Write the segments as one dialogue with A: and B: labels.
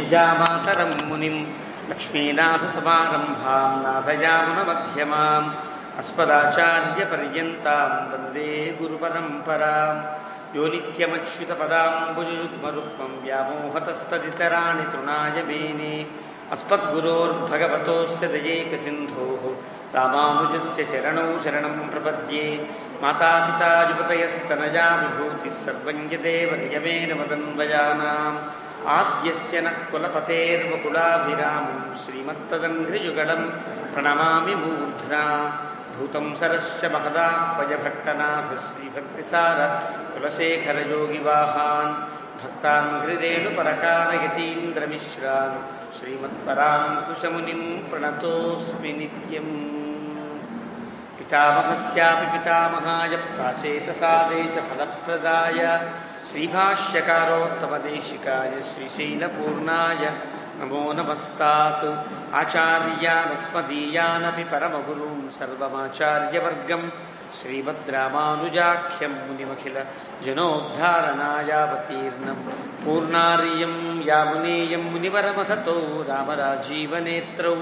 A: निजामातरं मुनिं लक्ष्मीनाथसमारम्भां नाथयामुनमध्यमाम् अस्मदाचार्यपर्यन्तां वन्दे गुरुपरम्परां यो नित्यमच्युतपदाम्बुजयुग्मरुक्मं व्यामोहतस्तदितराणि तृणाय मेने अस्मद्गुरोर्भगवतोऽस्य दयैकसिन्धोः रामानुजस्य चरणौ शरणं प्रपद्ये मातापिता युवतयस्तनया विभूतिः सर्वं यदेव नियमेन मदन्वयानाम् आद्यस्य नः कुलपतेर्वकुलाभिरामं श्रीमत्तदङ्घ्रियुगलं प्रणमामि मूर्ध्ना भूतं सरस्य महदाह्वयभट्टनाथ श्रीभक्तिसार कुलशेखरयोगिवाहान् भक्ताङ्घ्रिरेणुपरकालयतीन्द्रमिश्रान् श्रीमत्पराङ्कुशमुनिं प्रणतोऽस्मि नित्यम्। पितामहस्यापि पितामहाय प्राचेतसादेशफलप्रदाय श्रीभाष्यकारोत्तमदेशिकाय श्रीशैलपूर्णाय नमो नमस्तात्। आचार्यानस्मदीयानपि परमगुरुं सर्वमाचार्यवर्गं श्रीमद्रामानुजाख्यं मुनिमखिल जनोद्धारणायावतीर्णं पूर्णार्यं यामुनेयं मुनिवरमहतो रामराजीवनेत्रौ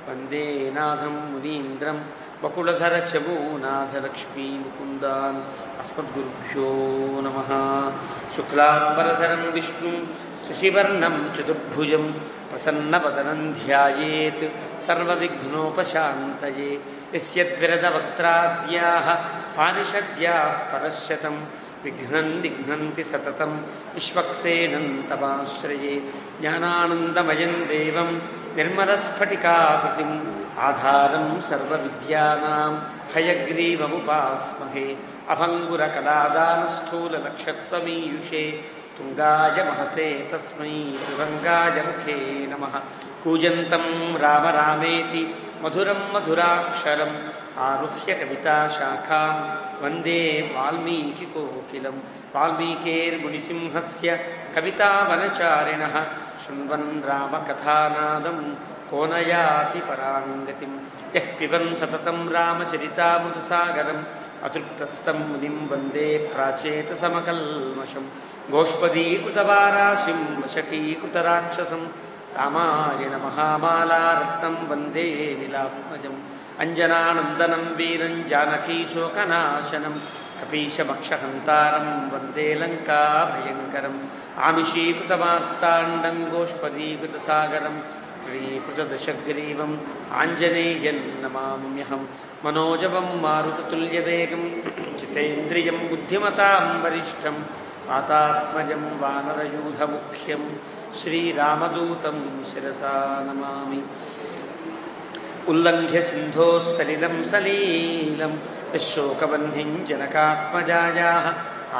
A: वन्दे नाथं मुनीन्द्रं वकुलधरचमूनाथलक्ष्मीमुकुन्दान्। अस्मद्गुरुभ्यो नमः। शुक्लाम्बरधरं विष्णुं शशिवर्णं चतुर्भुजं प्रसन्नवदनं ध्यायेत् सर्वविघ्नोपशान्तये। यस्य द्विरदवक्त्राद्याः पानिषद्याः परश्शतं विघ्नं निघ्नन्ति सततं विश्वक्सेनं तमाश्रये। ज्ञानानन्दमयं देवं निर्मलस्फटिकाकृतिम् आधारं सर्वविद्यानां हयग्रीवमुपास्महे। अभङ्गुरकलादानस्थूललक्षत्वमीयुषे तुङ्गाय महसे तस्मै तुरङ्गाय मुखे नमः। कूजन्तं राम रामेति मधुरं मधुराक्षरम् आरुह्य कविताशाखां वन्दे वाल्मीकिकोकिलं। वाल्मीकेर्मुनिसिंहस्य कवितावनचारिणः शृण्वन् रामकथानादं को न याति पराङ्गतिं। यः पिबन् सततं रामचरितामृतसागरम् अतृप्तस्तं मुनिं वन्दे प्राचेतसमकल्मषम्। गोष्पदीकृतवाराशिं वशकीकृतराक्षसं रामायण महामालारत्नं वन्दे नीलात्मजम्। अञ्जनानन्दनं वीरं जानकीशोकनाशनं कपीशमक्षहन्तारं वन्दे लङ्काभयङ्करम्। आमिषीकृतमार्ताण्डं गोष्पदीकृतसागरं त्रिकृतदशग्रीवम् आञ्जनेयं नमाम्यहं। मनोजवं मारुततुल्यवेगं जितेन्द्रियं बुद्धिमतां वरिष्ठं वातात्मजं वानरयूथमुख्यं श्रीरामदूतं शिरसा नमामि। उल्लङ्घ्य सिन्धोः सलिलं सलीलं यशोकवह्निं जनकात्मजायाः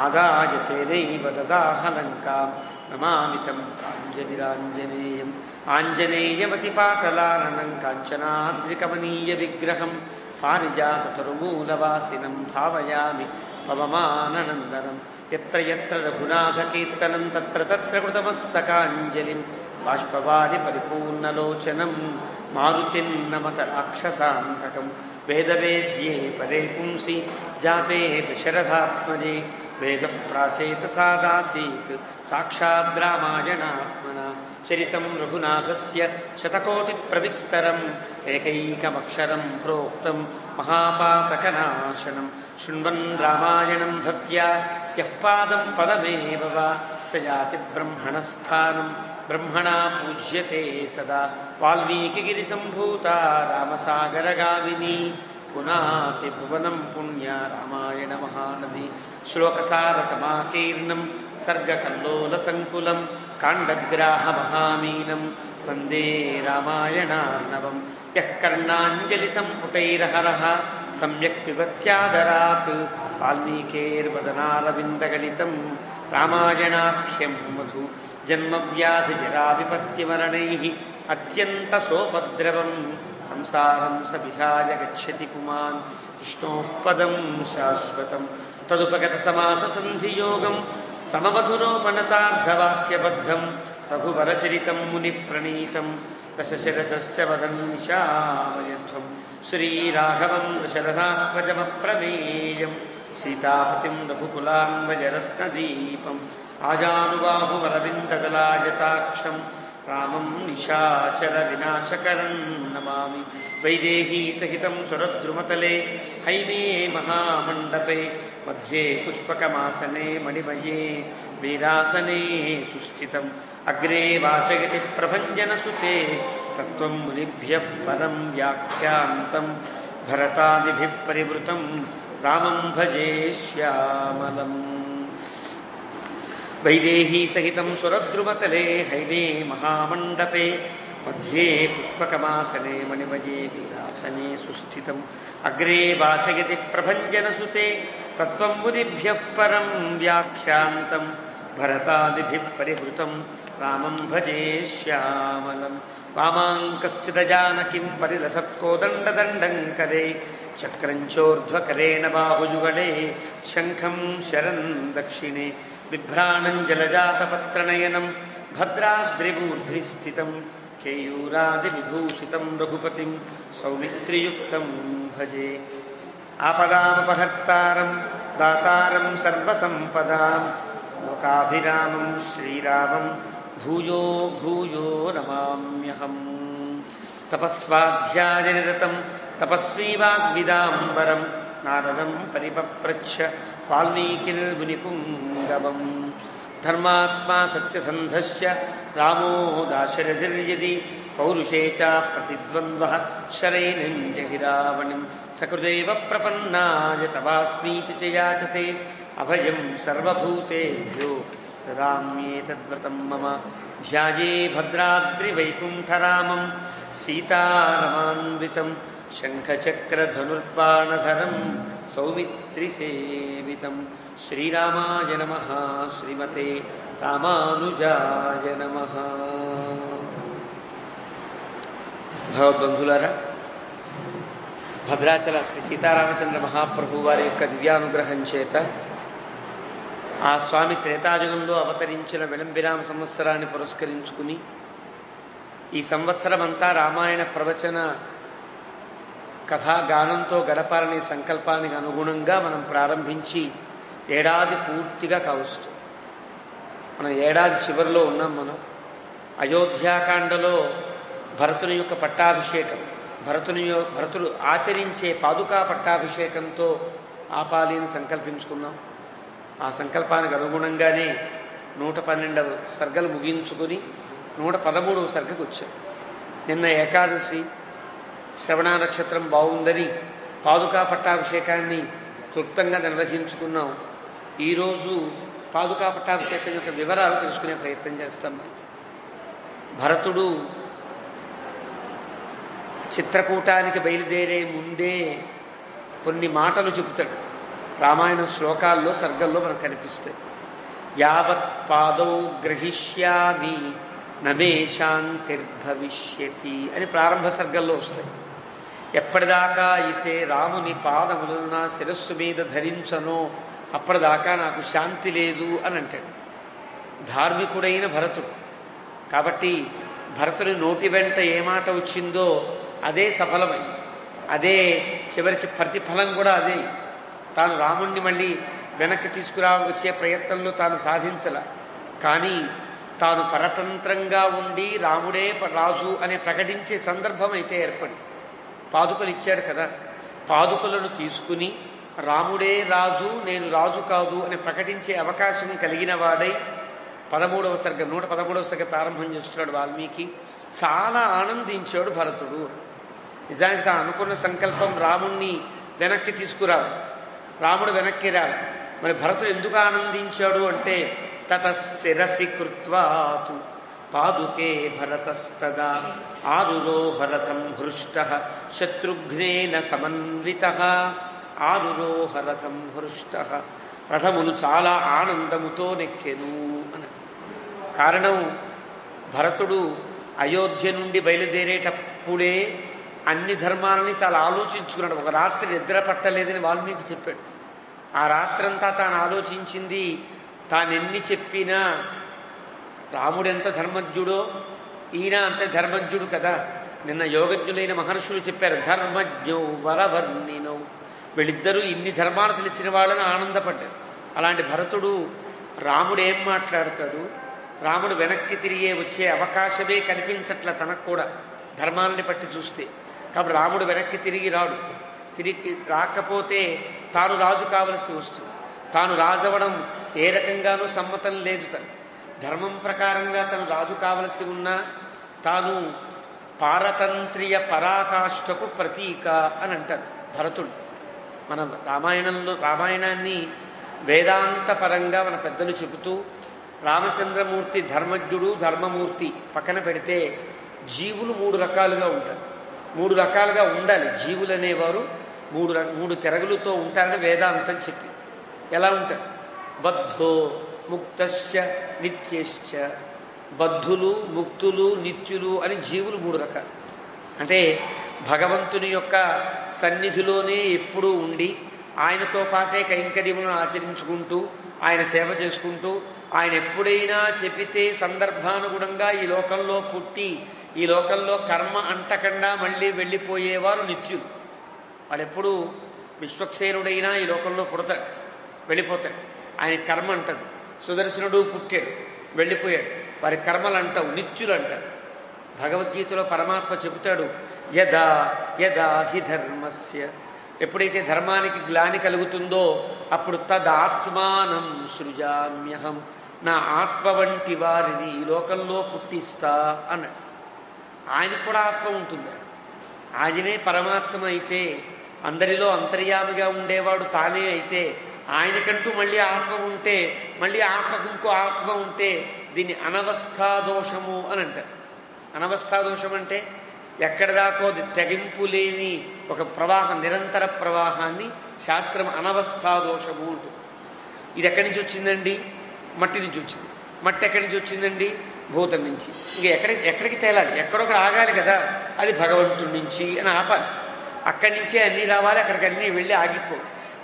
A: आदाय तेनैव ददाह लङ्कां नमामि तं प्राञ्जलिराञ्जनेयम्। आञ्जनेयमतिपाटलाननं काञ्चनाद्रिकमनीयविग्रहं पारिजाततरुमूलवासिनं भावयामि पवमाननन्दनं। यत्र यत्र रघुनाथकीर्तनं तत्र तत्र कृतमस्तकाञ्जलिं बाष्पवारि परिपूर्णलोचनं मारुतिं नमत राक्षसान्तकं। वेदवेद्ये परे पुंसि जाते दशरथात्मजे वेदः प्राचेतसादासीत् साक्षाद् रामायणात्मना। चरितं रघुनाथस्य शतकोटिप्रविस्तरम् एकैकमक्षरं प्रोक्तं महापातकनाशनं। शृण्वन् रामायणं भक्त्या यः पादं पदमेव वा स याति ब्रह्मणस्थानं ब्रह्मणा पूज्यते सदा। वाल्मीकिगिरिसम्भूता रामसागरगामिनी पुनाति भुवनं पुण्या रामायण महानदी। श्लोकसारसमाकीर्णं सर्गकल्लोलसङ्कुलं काण्डग्राहमहामीनं वन्दे रामायणार्णवम्। यः कर्णाञ्जलिसम्पुटैरहरः सम्यक् पिबत्यादरात् वाल्मीकेर्वदनारविन्दगलितं रामायणाख्यं मधु। जन्मव्याधिजराविपत्तिमरणैः अत्यन्तसोपद्रवं संसारं स विहाय गच्छति पुमान् विष्णोः पदं शाश्वतं। तदुपगतसमाससन्धियोगं सममधुरोपणतार्धवाक्यबद्धं रघुवरचरितं मुनिप्रणीतं दशशिरसश्च वदनीशामयध्वं। श्रीराघवं दशरथात्मजमप्रमेयं सीतापतिं रघुकुलान्वयरत्नदीपम् आजानुबाहुमरविन्ददलायताक्षं రామం నిశాచర వినాశకరం నమామి. వైదేహీ సహితం సురద్రుమతలే హైమే మహామండపే మధ్యే పుష్పకమాసనే మణిమయే వీరాసనే సుస్థితం. అగ్రే వాచయతి ప్రభంజనసుతే తత్వం మునిభ్యః పరం వ్యాఖ్యాంతం భరతాదిభిః పరివృతం రామం భజే శ్యామలం. వైదేహీ సహితం సురద్రుమతలే హైమే మహామండపే మధ్యే పుష్పకమాసనే మణిమయే వీరాసనే సుస్థితం. అగ్రే వాచయతి ప్రభంజనసుతే తత్వం మునిభ్యః పరం వ్యాఖ్యాంతం భరతాదిభిః పరివృతం రామం భజే శ్యామలం. వామాంకశ్చిదజానకిం పరిలసత్కోదండదండం కరే చక్రం చోర్ధ్వకరేణ బాహుయుగళే శంఖం శరన్ దక్షిణే బిభ్రాణం జలజాతపత్రనయనం భద్రాద్రిమూర్ధ్ని స్థితం కేయూరాదివిభూషితం రఘుపతిం సౌమిత్రియుక్తం భజే. ఆపదామపహర్తారం దాతారం సర్వసంపదాం లోకాభిరామం శ్రీరామం భూయో భూయో నమామ్యహం. తపస్వాధ్యాయనిరతం తపస్వీ వాగ్విదాంబరం నారదం పరిపప్రచ్ఛ వాల్మీకిర్మునిపుంగవం. ధర్మాత్మా సత్యసంధస్య రామో దాశరథిర్యది పౌరుషే చ ప్రతిద్వంద్వః శరైణం జహి రావణం. సకృదేవ ప్రపన్నాయ తవాస్మీతి చ యాచతే అభయం సర్వభూతేభ్యో దదామ్యేతద్వ్రతం మమ. ధ్యాయే భద్రాద్రివైకుంఠరామం సీతారమాన్వితం శంఖచక్రధనుర్బాణధరం సౌమిత్రిసేవితం. శ్రీరామాయ నమః. శ్రీమతే రామానుజాయ నమః. భగవద్బంధులారా, భద్రాచల శ్రీ సీతారామచంద్ర మహాప్రభు వారి యొక్క దివ్యానుగ్రహం చేత ఆ స్వామి త్రేతాయుగంలో అవతరించిన విలంబిరామ సంవత్సరాన్ని పురస్కరించుకుని ఈ సంవత్సరం అంతా రామాయణ ప్రవచన కథాగానంతో గడపాలనే సంకల్పానికి అనుగుణంగా మనం ప్రారంభించి ఏడాది పూర్తిగా కావస్తు. మనం ఏడాది చివరిలో ఉన్నాం. అయోధ్యాకాండలో భరతుని యొక్క పట్టాభిషేకం, భరతుడు ఆచరించే పాదుకా పట్టాభిషేకంతో ఆపాలి అని సంకల్పించుకున్నాం. ఆ సంకల్పానికి అనుగుణంగానే 112 సర్గలు ముగించుకుని 113వ సర్గకు వచ్చాం. నిన్న ఏకాదశి శ్రవణ నక్షత్రం బాగుందని పాదుకా పట్టాభిషేకాన్ని క్లుప్తంగా నిర్వహించుకున్నాం. ఈరోజు పాదుకా పట్టాభిషేకం యొక్క వివరాలు తెలుసుకునే ప్రయత్నం చేస్తాం. భరతుడు చిత్రకూటానికి బయలుదేరే ముందే కొన్ని మాటలు చెబుతాడు. రామాయణ శ్లోకాల్లో సర్గల్లో మనకు కనిపిస్తాయి. యావత్ పాదౌ గ్రహిష్యామి నమే శాంతిర్భవిష్యతి అని ప్రారంభ సర్గల్లో వస్తాయి. ఎప్పటిదాకా అయితే రాముని పాదములను నా శిరస్సు మీద ధరించనో అప్పటిదాకా నాకు శాంతి లేదు అని అంటాడు. ధార్మికుడైన భరతుడు కాబట్టి భరతుని నోటి వెంట ఏ మాట వచ్చిందో అదే సఫలమైంది. అదే చివరికి ప్రతిఫలం కూడా అదే. తాను రాముణ్ణి మళ్ళీ వెనక్కి వచ్చే ప్రయత్నంలో తాను సాధించల. కానీ తాను పరతంత్రంగా ఉండి రాముడే రాజు అని ప్రకటించే సందర్భం అయితే ఏర్పడి పాదుకలు ఇచ్చాడు కదా. పాదుకలను తీసుకుని రాముడే రాజు, నేను రాజు కాదు అని ప్రకటించే అవకాశం కలిగిన వాడై 113వ సర్గ ప్రారంభం చేస్తున్నాడు వాల్మీకి. చాలా ఆనందించాడు భరతుడు. నిజానికి తాను అనుకున్న సంకల్పం రాముణ్ణి వెనక్కి తీసుకురాడు, రాముడు వెనక్కి రాడు. మరి భరతుడు ఎందుకు ఆనందించాడు అంటే తత శిరసి కృత్వాతు పాదుకే భరతస్తదా ఆరురోహరథం హృష్టః శత్రుఘ్నేన సమన్వితః. ఆరురోహరథం హృష్టః, రథమును చాలా ఆనందముతో నెక్కెను అని. కారణం భరతుడు అయోధ్య నుండి బయలుదేరేటప్పుడే అన్ని ధర్మాలని తాను ఆలోచించుకున్నాడు. ఒక రాత్రి నిద్ర పట్టలేదని వాల్మీకి చెప్పాడు. ఆ రాత్రంతా తాను ఆలోచించింది, తానెన్ని చెప్పినా రాముడెంత ధర్మజ్ఞుడో ఈయన అంత ధర్మజ్ఞుడు కదా. నిన్న యోగజ్ఞులైన మహర్షులు చెప్పారు, ధర్మజ్ఞో వరవర్ణినో. వీళ్ళిద్దరూ ఇన్ని ధర్మాలు తెలిసిన వాళ్ళని ఆనందపడ్డారు. అలాంటి భరతుడు రాముడు ఏం మాట్లాడతాడు, రాముడు వెనక్కి తిరిగే వచ్చే అవకాశమే కనిపించట్ల తనకు కూడా ధర్మాలని పట్టి చూస్తే. కాబట్టి రాముడు వెనక్కి తిరిగి రాడు. తిరిగి రాకపోతే తాను రాజు కావలసి వస్తుంది. తాను రాజవడం ఏ రకంగానూ సమ్మతం లేదు. తను ధర్మం ప్రకారంగా తను రాజు కావలసి ఉన్నా తాను పారతంత్ర్య పరాకాష్ఠకు ప్రతీక అని అంటారు భరతుడు. మన రామాయణాన్ని వేదాంత పరంగా మన పెద్దలు చెబుతూ రామచంద్రమూర్తి ధర్మజ్ఞుడు, ధర్మమూర్తి పక్కన పెడితే జీవులు 3 రకాలుగా ఉంటారు. 3 రకాలుగా ఉండాలి. జీవులు అనేవారు 3 తెరగులతో ఉంటారని వేదాంతం చెప్పి. ఎలా ఉంటారు? బద్ధో ముక్తశ్చ నిత్యశ్చ. బద్ధులు, ముక్తులు, నిత్యులు అని జీవులు 3 రకాలు. అంటే భగవంతుని యొక్క సన్నిధిలోనే ఎప్పుడూ ఉండి ఆయనతో పాటే కైంకర్యములను ఆచరించుకుంటూ ఆయన సేవ చేసుకుంటూ ఆయన ఎప్పుడైనా చెప్పితే సందర్భానుగుణంగా ఈ లోకంలో పుట్టి ఈ లోకంలో కర్మ అంటకుండా మళ్ళీ వెళ్ళిపోయేవారు నిత్యులు. వాడెప్పుడు విశ్వక్సేనుడైనా ఈ లోకంలో పుడతాడు, వెళ్ళిపోతాడు. ఆయన కర్మ అంటదు. సుదర్శనుడు పుట్టాడు, వెళ్ళిపోయాడు, వారి కర్మలు అంటావు, నిత్యులు అంటారు. భగవద్గీతలో పరమాత్మ చెబుతాడు, యదా యదా హి ధర్మస్య, ఎప్పుడైతే ధర్మానికి గ్లాని కలుగుతుందో అప్పుడు తదాత్మానం సృజామ్యహం, నా ఆత్మ వంటి వారిని ఈ లోకంలో పుట్టిస్తా అన్నాడు. ఆయనకు కూడా ఆత్మ ఉంటుంది. ఆయనే పరమాత్మ అయితే, అందరిలో అంతర్యామిగా ఉండేవాడు తానే అయితే, ఆయనకంటూ మళ్ళీ ఆత్మ ఉంటే, మళ్ళీ ఆత్మకు ఇంకో ఆత్మ ఉంటే దీన్ని అనవస్థాదోషము అని అంటారు. అనవస్థాదోషం అంటే ఎక్కడి దాకో తెగింపు లేని ఒక ప్రవాహం, నిరంతర ప్రవాహాన్ని శాస్త్రం అనవస్థాదోషము ఉంటుంది. ఇది ఎక్కడి నుంచి వచ్చిందండి? మట్టి నుంచి వచ్చింది. మట్టి ఎక్కడి నుంచి వచ్చిందండి? భూతం నుంచి. ఇంక ఎక్కడికి తేలాలి? ఎక్కడొకటి ఆగాలి కదా. అది భగవంతుడి నుంచి అని ఆపాలి. అక్కడి నుంచే అన్నీ రావాలి, అక్కడికి అన్నీ వెళ్ళి ఆగిపో.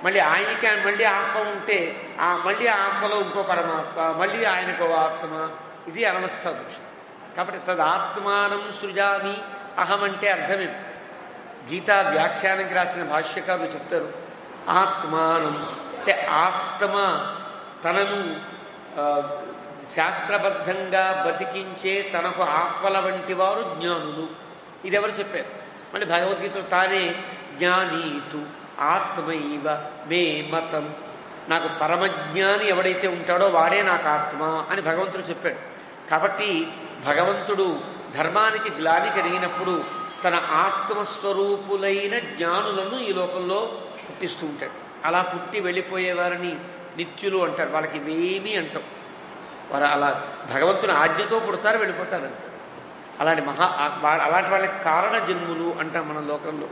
A: మళ్ళీ ఆయనకి మళ్ళీ ఆత్మ ఉంటే మళ్ళీ ఆత్మలో ఇంకో పరమాత్మ, మళ్ళీ ఆయనకో ఆత్మ. ఇది అనవస్థాదోషం. కాబట్టి తదాత్మానం సృజామి అహం అంటే అర్థమేమి? గీతా వ్యాఖ్యానానికి రాసిన భాష్యకారులు చెప్తారు, ఆత్మానం అంటే ఆత్మ తనను శాస్త్రబద్ధంగా బతికించే తనకు ఆత్మల వంటి వారు జ్ఞానులు. ఇది ఎవరు చెప్పారు? మళ్ళీ భగవద్గీతలో తానే జ్ఞానీతు ఆత్మైవ మే మతం, నాకు పరమజ్ఞాని ఎవడైతే ఉంటాడో వాడే నాకు ఆత్మ అని భగవంతుడు చెప్పాడు. కాబట్టి భగవంతుడు ధర్మానికి గ్లాని కలిగినప్పుడు తన ఆత్మస్వరూపులైన జ్ఞానులను ఈ లోకంలో పుట్టిస్తూ ఉంటాడు. అలా పుట్టి వెళ్ళిపోయేవారిని నిత్యులు అంటారు. వాళ్ళకి ఇవేమీ అంటాం. వారు అలా భగవంతుని ఆజ్ఞతో పుడతారు, వెళ్ళిపోతారు అంతే. అలాంటి అలాంటి వాళ్ళకి కారణ జన్ములు అంటాం మన లోకంలో.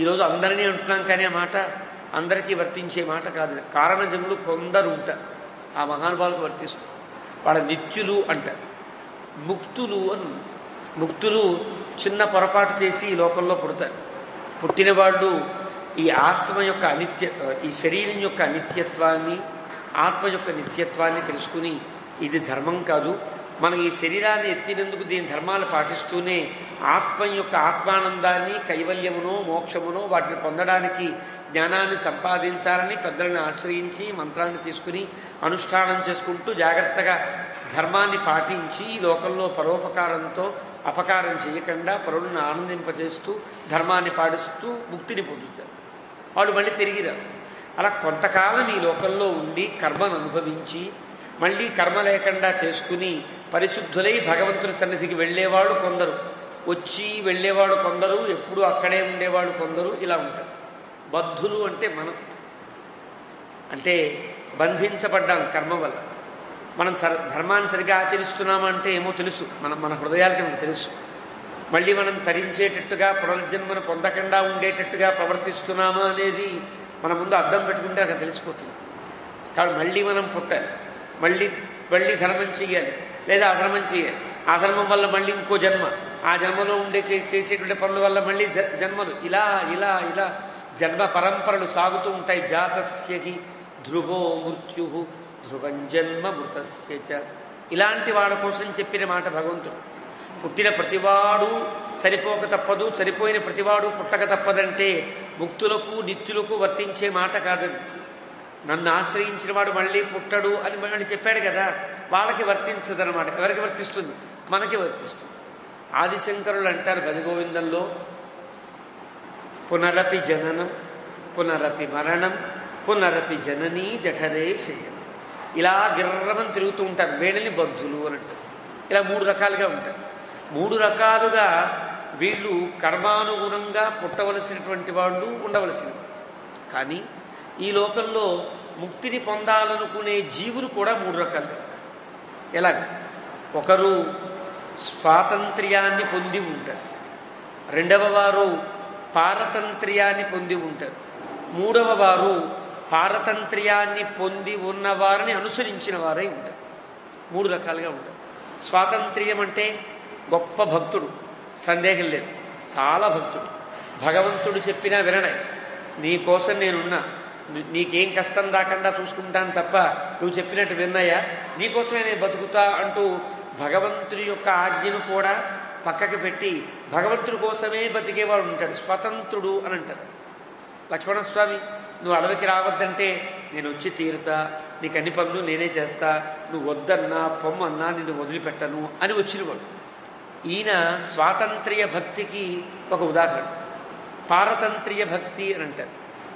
A: ఈరోజు అందరినీ అంటున్నాం, కానీ ఆ మాట అందరికీ వర్తించే మాట కాదు. కారణ జన్ములు కొందరు ఉంటారు, ఆ మహానుభావులకు వర్తిస్తూ వాళ్ళ నిత్యులు అంటారు. ముక్తులు అని, ముక్తులు చిన్న పొరపాటు చేసి ఈ లోకంలో పుడతారు. పుట్టిన వాళ్ళు ఈ ఆత్మ యొక్క ఈ శరీరం యొక్క అనిత్యత్వాన్ని, ఆత్మ యొక్క నిత్యత్వాన్ని తెలుసుకుని ఇది ధర్మం కాదు, మనం ఈ శరీరాన్ని ఎత్తినందుకు దీని ధర్మాలు పాటిస్తూనే ఆత్మ యొక్క ఆత్మానందాన్ని, కైవల్యమునో మోక్షమునో వాటిని పొందడానికి జ్ఞానాన్ని సంపాదించాలని పెద్దలను ఆశ్రయించి మంత్రాన్ని తీసుకుని అనుష్ఠానం చేసుకుంటూ జాగ్రత్తగా ధర్మాన్ని పాటించి లోకంలో పరోపకారంతో అపకారం చేయకుండా పరులను ఆనందింపజేస్తూ ధర్మాన్ని పాటిస్తూ ముక్తిని పొందుతారు. వాళ్ళు మళ్ళీ తిరిగిరారు. అలా కొంతకాలం ఈ లోకంలో ఉండి కర్మను అనుభవించి మళ్ళీ కర్మ లేకుండా చేసుకుని పరిశుద్ధులై భగవంతుని సన్నిధికి వెళ్ళేవాళ్ళు కొందరు, వచ్చి వెళ్ళేవాళ్ళు కొందరు, ఎప్పుడూ అక్కడే ఉండేవాళ్ళు కొందరు, ఇలా ఉంటారు. బద్ధులు అంటే మనం, అంటే బంధించబడ్డాం కర్మ వల్ల. మనం ధర్మాన్ని సరిగ్గా ఆచరిస్తున్నామంటే ఏమో తెలుసు, మన హృదయాలకి మనకు తెలుసు. మళ్ళీ మనం తరించేటట్టుగా పునర్జన్మను పొందకుండా ఉండేటట్టుగా ప్రవర్తిస్తున్నామా అనేది మన ముందు అద్దం పెట్టుకుంటే అక్కడ తెలిసిపోతుంది. కాబట్టి మళ్ళీ మనం పుట్టాలి, మళ్ళీ ధర్మం చెయ్యాలి, లేదా అధర్మం చేయాలి. ఆ ధర్మం వల్ల మళ్ళీ ఇంకో జన్మ, ఆ జన్మలో ఉండే చేసేటువంటి పనుల వల్ల మళ్ళీ జన్మలు, ఇలా ఇలా ఇలా జన్మ పరంపరలు సాగుతూ ఉంటాయి. జాతస్యహి ధ్రువో మృత్యు ధ్రువం జన్మ మృతస్య చ. ఇలాంటి వాడి కోసం చెప్పిన మాట భగవంతుడు. పుట్టిన ప్రతివాడు చనిపోక తప్పదు, చనిపోయిన ప్రతివాడు పుట్టక తప్పదంటే ముక్తులకు నిత్యులకు వర్తించే మాట కాదని. నన్ను ఆశ్రయించిన వాడు మళ్ళీ పుట్టడు అని మళ్ళీ చెప్పాడు కదా, వాళ్ళకి వర్తించదనమాట. ఎవరికి వర్తిస్తుంది? మనకి వర్తిస్తుంది. ఆదిశంకరులు అంటారు భజగోవిందంలో, పునరపి జననం పునరపి మరణం పునరపి జననీ జఠరే శయనం. ఇలా గిర్రమని తిరుగుతూ ఉంటారు. వీళ్ళని బద్ధులు అని అంటారు. ఇలా 3 రకాలుగా ఉంటారు. 3 రకాలుగా వీళ్ళు కర్మానుగుణంగా పుట్టవలసినటువంటి వాళ్ళు ఉండవలసిన. కానీ ఈ లోకంలో ముక్తిని పొందాలనుకునే జీవులు కూడా 3 రకాలు. ఎలాగ? ఒకరు స్వాతంత్ర్యాన్ని పొంది ఉంటారు, రెండవ వారు పారతంత్ర్యాన్ని పొంది ఉంటారు, మూడవ వారు పారతంత్ర్యాన్ని పొంది ఉన్నవారిని అనుసరించిన వారై ఉంటారు. 3 రకాలుగా ఉంటారు. స్వాతంత్ర్యం అంటే గొప్ప భక్తుడు, సందేహం లేదు, చాలా భక్తుడు. భగవంతుడు చెప్పినా వినడే, నీ కోసం నేనున్నా, నీకేం కష్టం రాకుండా చూసుకుంటాను తప్ప నువ్వు చెప్పినట్టు విన్నాయా, నీకోసమే నేను బతుకుతా అంటూ భగవంతుడి యొక్క ఆజ్ఞను కూడా పక్కకి పెట్టి భగవంతుడి కోసమే బతికేవాడు ఉంటాడు. స్వతంత్రుడు అని అంటారు. లక్ష్మణస్వామి, నువ్వు అడవికి రావద్దంటే నేను వచ్చి తీరుతా, నీకు అన్ని పనులు నేనే చేస్తా, నువ్వు వద్దన్నా పొమ్మన్నా నిన్ను వదిలిపెట్టను అని వచ్చినవాడు. ఈయన స్వాతంత్ర్య భక్తికి ఒక ఉదాహరణ. పారతంత్ర్య భక్తి అని అంటారు.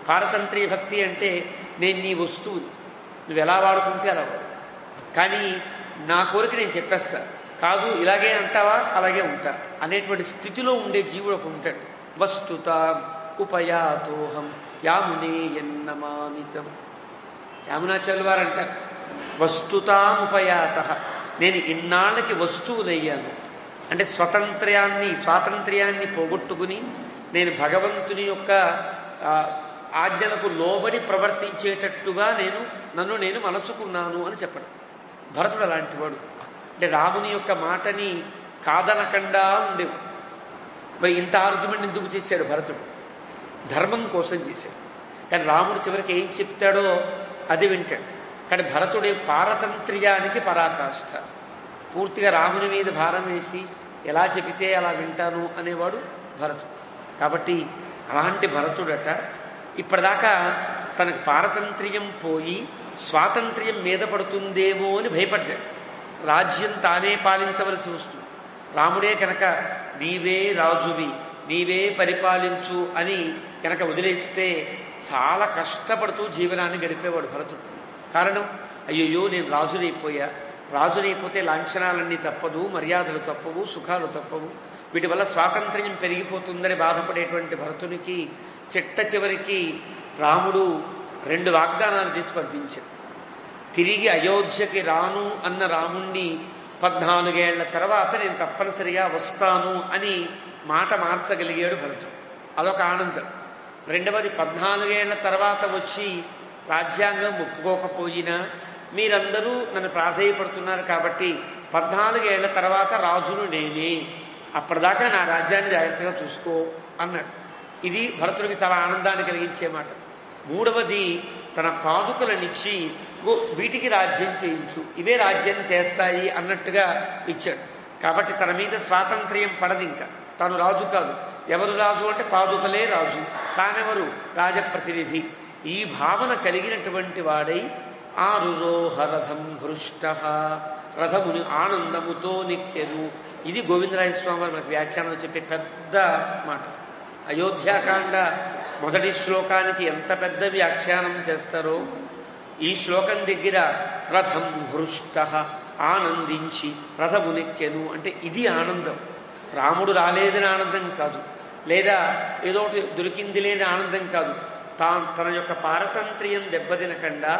A: పారతంత్ర్య భక్తి అంటే నేను నీ వస్తువుని నువ్వు ఎలా వాడుకుంటే అలా వాడు, కానీ నా కోరిక నేను చెప్పేస్తా, కాదు ఇలాగే అంటావా అలాగే ఉంటా అనేటువంటి స్థితిలో ఉండే జీవుడు ఒక ఉంటాడు. వస్తుత ఉపయాతోహం యామునే ఎన్నమామితం. యామునాచార్యుల వారు అంటారు, వస్తుతాముపయాత, నేను ఇన్నాళ్ళకి వస్తువులయ్యాను అంటే స్వాతంత్ర్యాన్ని పోగొట్టుకుని నేను భగవంతుని యొక్క ఆజ్ఞలకు లోబడి ప్రవర్తించేటట్టుగా నన్ను నేను మలచుకున్నాను అని చెప్పడం. భరతుడు అలాంటి వాడు. అంటే రాముని యొక్క మాటని కాదనకుండా ఉండేవు. మరి ఇంత ఆర్గ్యుమెంట్ ఎందుకు చేశాడు భరతుడు? ధర్మం కోసం చేశాడు. కానీ రాముడు చివరికి ఏం చెప్తాడో అది వింటాడు. కానీ భరతుడే పారతంత్ర్యానికి పరాకాష్ఠ. పూర్తిగా రాముని మీద భారం వేసి ఎలా చెబితే అలా వింటాను అనేవాడు భరతుడు. కాబట్టి అలాంటి భరతుడట ఇప్పటిదాకా తనకు పారతంత్ర్యం పోయి స్వాతంత్ర్యం మీద పడుతుందేమో అని భయపడ్డాడు. రాజ్యం తానే పాలించవలసి వస్తుంది. రాముడే కనుక నీవే రాజువి, నీవే పరిపాలించు అని కనుక వదిలేస్తే చాలా కష్టపడుతూ జీవనాన్ని గడిపేవాడు భరతుడు. కారణం, అయ్యయ్యో నేను రాజునైపోతే లాంఛనాలన్నీ తప్పదు, మర్యాదలు తప్పవు, సుఖాలు తప్పవు, వీటి వల్ల స్వాతంత్ర్యం పెరిగిపోతుందని బాధపడేటువంటి భరతునికి చిట్ట చివరికి రాముడు 2 వాగ్దానాలు చేసి పంపించాడు. తిరిగి అయోధ్యకి రాను అన్న రాముణ్ణి 14 ఏళ్ల తర్వాత నేను తప్పనిసరిగా వస్తాను అని మాట మార్చగలిగాడు భరతుడు. అదొక ఆనందం. రెండవది, 14 ఏళ్ల తర్వాత వచ్చి రాజ్యాంగం ఒప్పుకోకపోయినా మీరందరూ నన్ను ప్రాధేయపడుతున్నారు కాబట్టి 14 ఏళ్ల తర్వాత రాజును నేనే, అప్పటిదాకా నా రాజ్యాన్ని జాగ్రత్తగా చూసుకో అన్నాడు. ఇది భరతుడికి చాలా ఆనందాన్ని కలిగించే మాట. మూడవది, తన పాదుకలనిచ్చి వీటికి రాజ్యం చేయించు, ఇవే రాజ్యం చేస్తాయి అన్నట్టుగా ఇచ్చాడు. కాబట్టి తన మీద స్వాతంత్ర్యం పడదు. ఇంకా తాను రాజు కాదు. ఎవరు రాజు అంటే పాదుకలే రాజు, తానెవరు? రాజప్రతినిధి. ఈ భావన కలిగినటువంటి వాడై ఆరురోహరథం హృష్ట, రథముని ఆనందముతో నిక్కెను. ఇది గోవిందరాయస్వామి వారు మనకు వ్యాఖ్యానం చెప్పే పెద్ద మాట. అయోధ్యాకాండ మొదటి శ్లోకానికి ఎంత పెద్ద వ్యాఖ్యానం చేస్తారో ఈ శ్లోకం దగ్గర రథం హృష్ట, ఆనందించి రథమునెక్కెను అంటే ఇది ఆనందం. రాముడు రాలేదని ఆనందం కాదు, లేదా ఏదో దొరికింది లేని ఆనందం కాదు. తన యొక్క పారతంత్ర్యం దెబ్బతినకుండా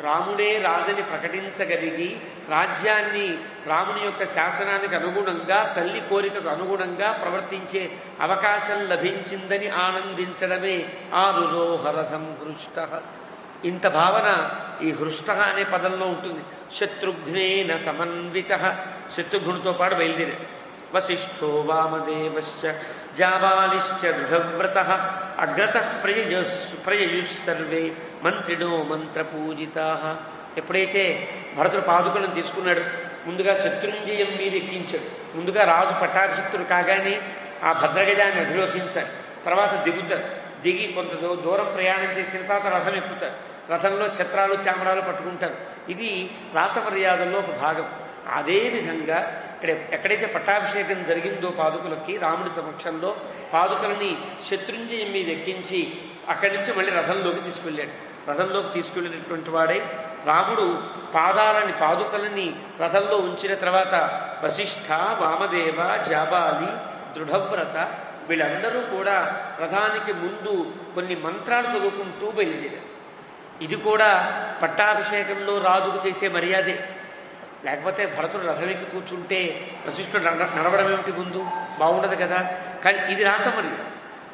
A: రాముడే రాజని ప్రకటించగలిగి రాజ్యాన్ని రాముని యొక్క శాసనానికి అనుగుణంగా, తల్లి కోరికకు అనుగుణంగా ప్రవర్తించే అవకాశం లభించిందని ఆనందించడమే ఆరురోహరథం హృష్ట. ఇంత భావన ఈ హృష్ట అనే పదంలో ఉంటుంది. శత్రుఘ్నేన సమన్విత, శత్రుఘ్నుడితో పాటు బయలుదేరాడు. వశిష్ఠో వామదేవశ్చ జాబాలిశ్చ దృఢవ్రత అగ్రత ప్రయయుస్సర్వే మంత్రిణో మంత్రపూజితా. ఎప్పుడైతే భరతుడు పాదుకలను తీసుకున్నాడు, ముందుగా శత్రుంజయం మీద ఎక్కించాడు. ముందుగా రాజు పట్టాభిషిక్తుడు కాగానే ఆ భద్రగజాన్ని అధిరోహించారు. తర్వాత దిగుతారు. దిగి కొంత దూరం ప్రయాణం చేసిన తర్వాత రథం ఎక్కుతారు. రథంలో ఛత్రాలు చామడాలు పట్టుకుంటారు. ఇది రాసమర్యాదల్లో ఒక భాగం. అదేవిధంగా ఎక్కడైతే పట్టాభిషేకం జరిగిందో పాదుకలకి రాముడి సమక్షంలో పాదుకలని శత్రుంజయం మీద ఎక్కించి అక్కడి నుంచి మళ్ళీ రథంలోకి తీసుకెళ్ళాడు. రథంలోకి తీసుకెళ్ళినటువంటి వాడై రాముడు పాదుకలని రథంలో ఉంచిన తర్వాత వశిష్ఠ, వామదేవ, జాబాలి, దృఢవ్రత వీళ్ళందరూ కూడా రథానికి ముందు కొన్ని మంత్రాలు చదువుకుంటూ బయలుదేరారు. ఇది కూడా పట్టాభిషేకంలో రాజుకు చేసే మర్యాదే. లేకపోతే భరతుడు రథమెక్కి కూర్చుంటే వశిష్ఠుడు నడవడం ఏమిటి ముందు బాగుండదు కదా. కానీ ఇది రాసమర్యాద.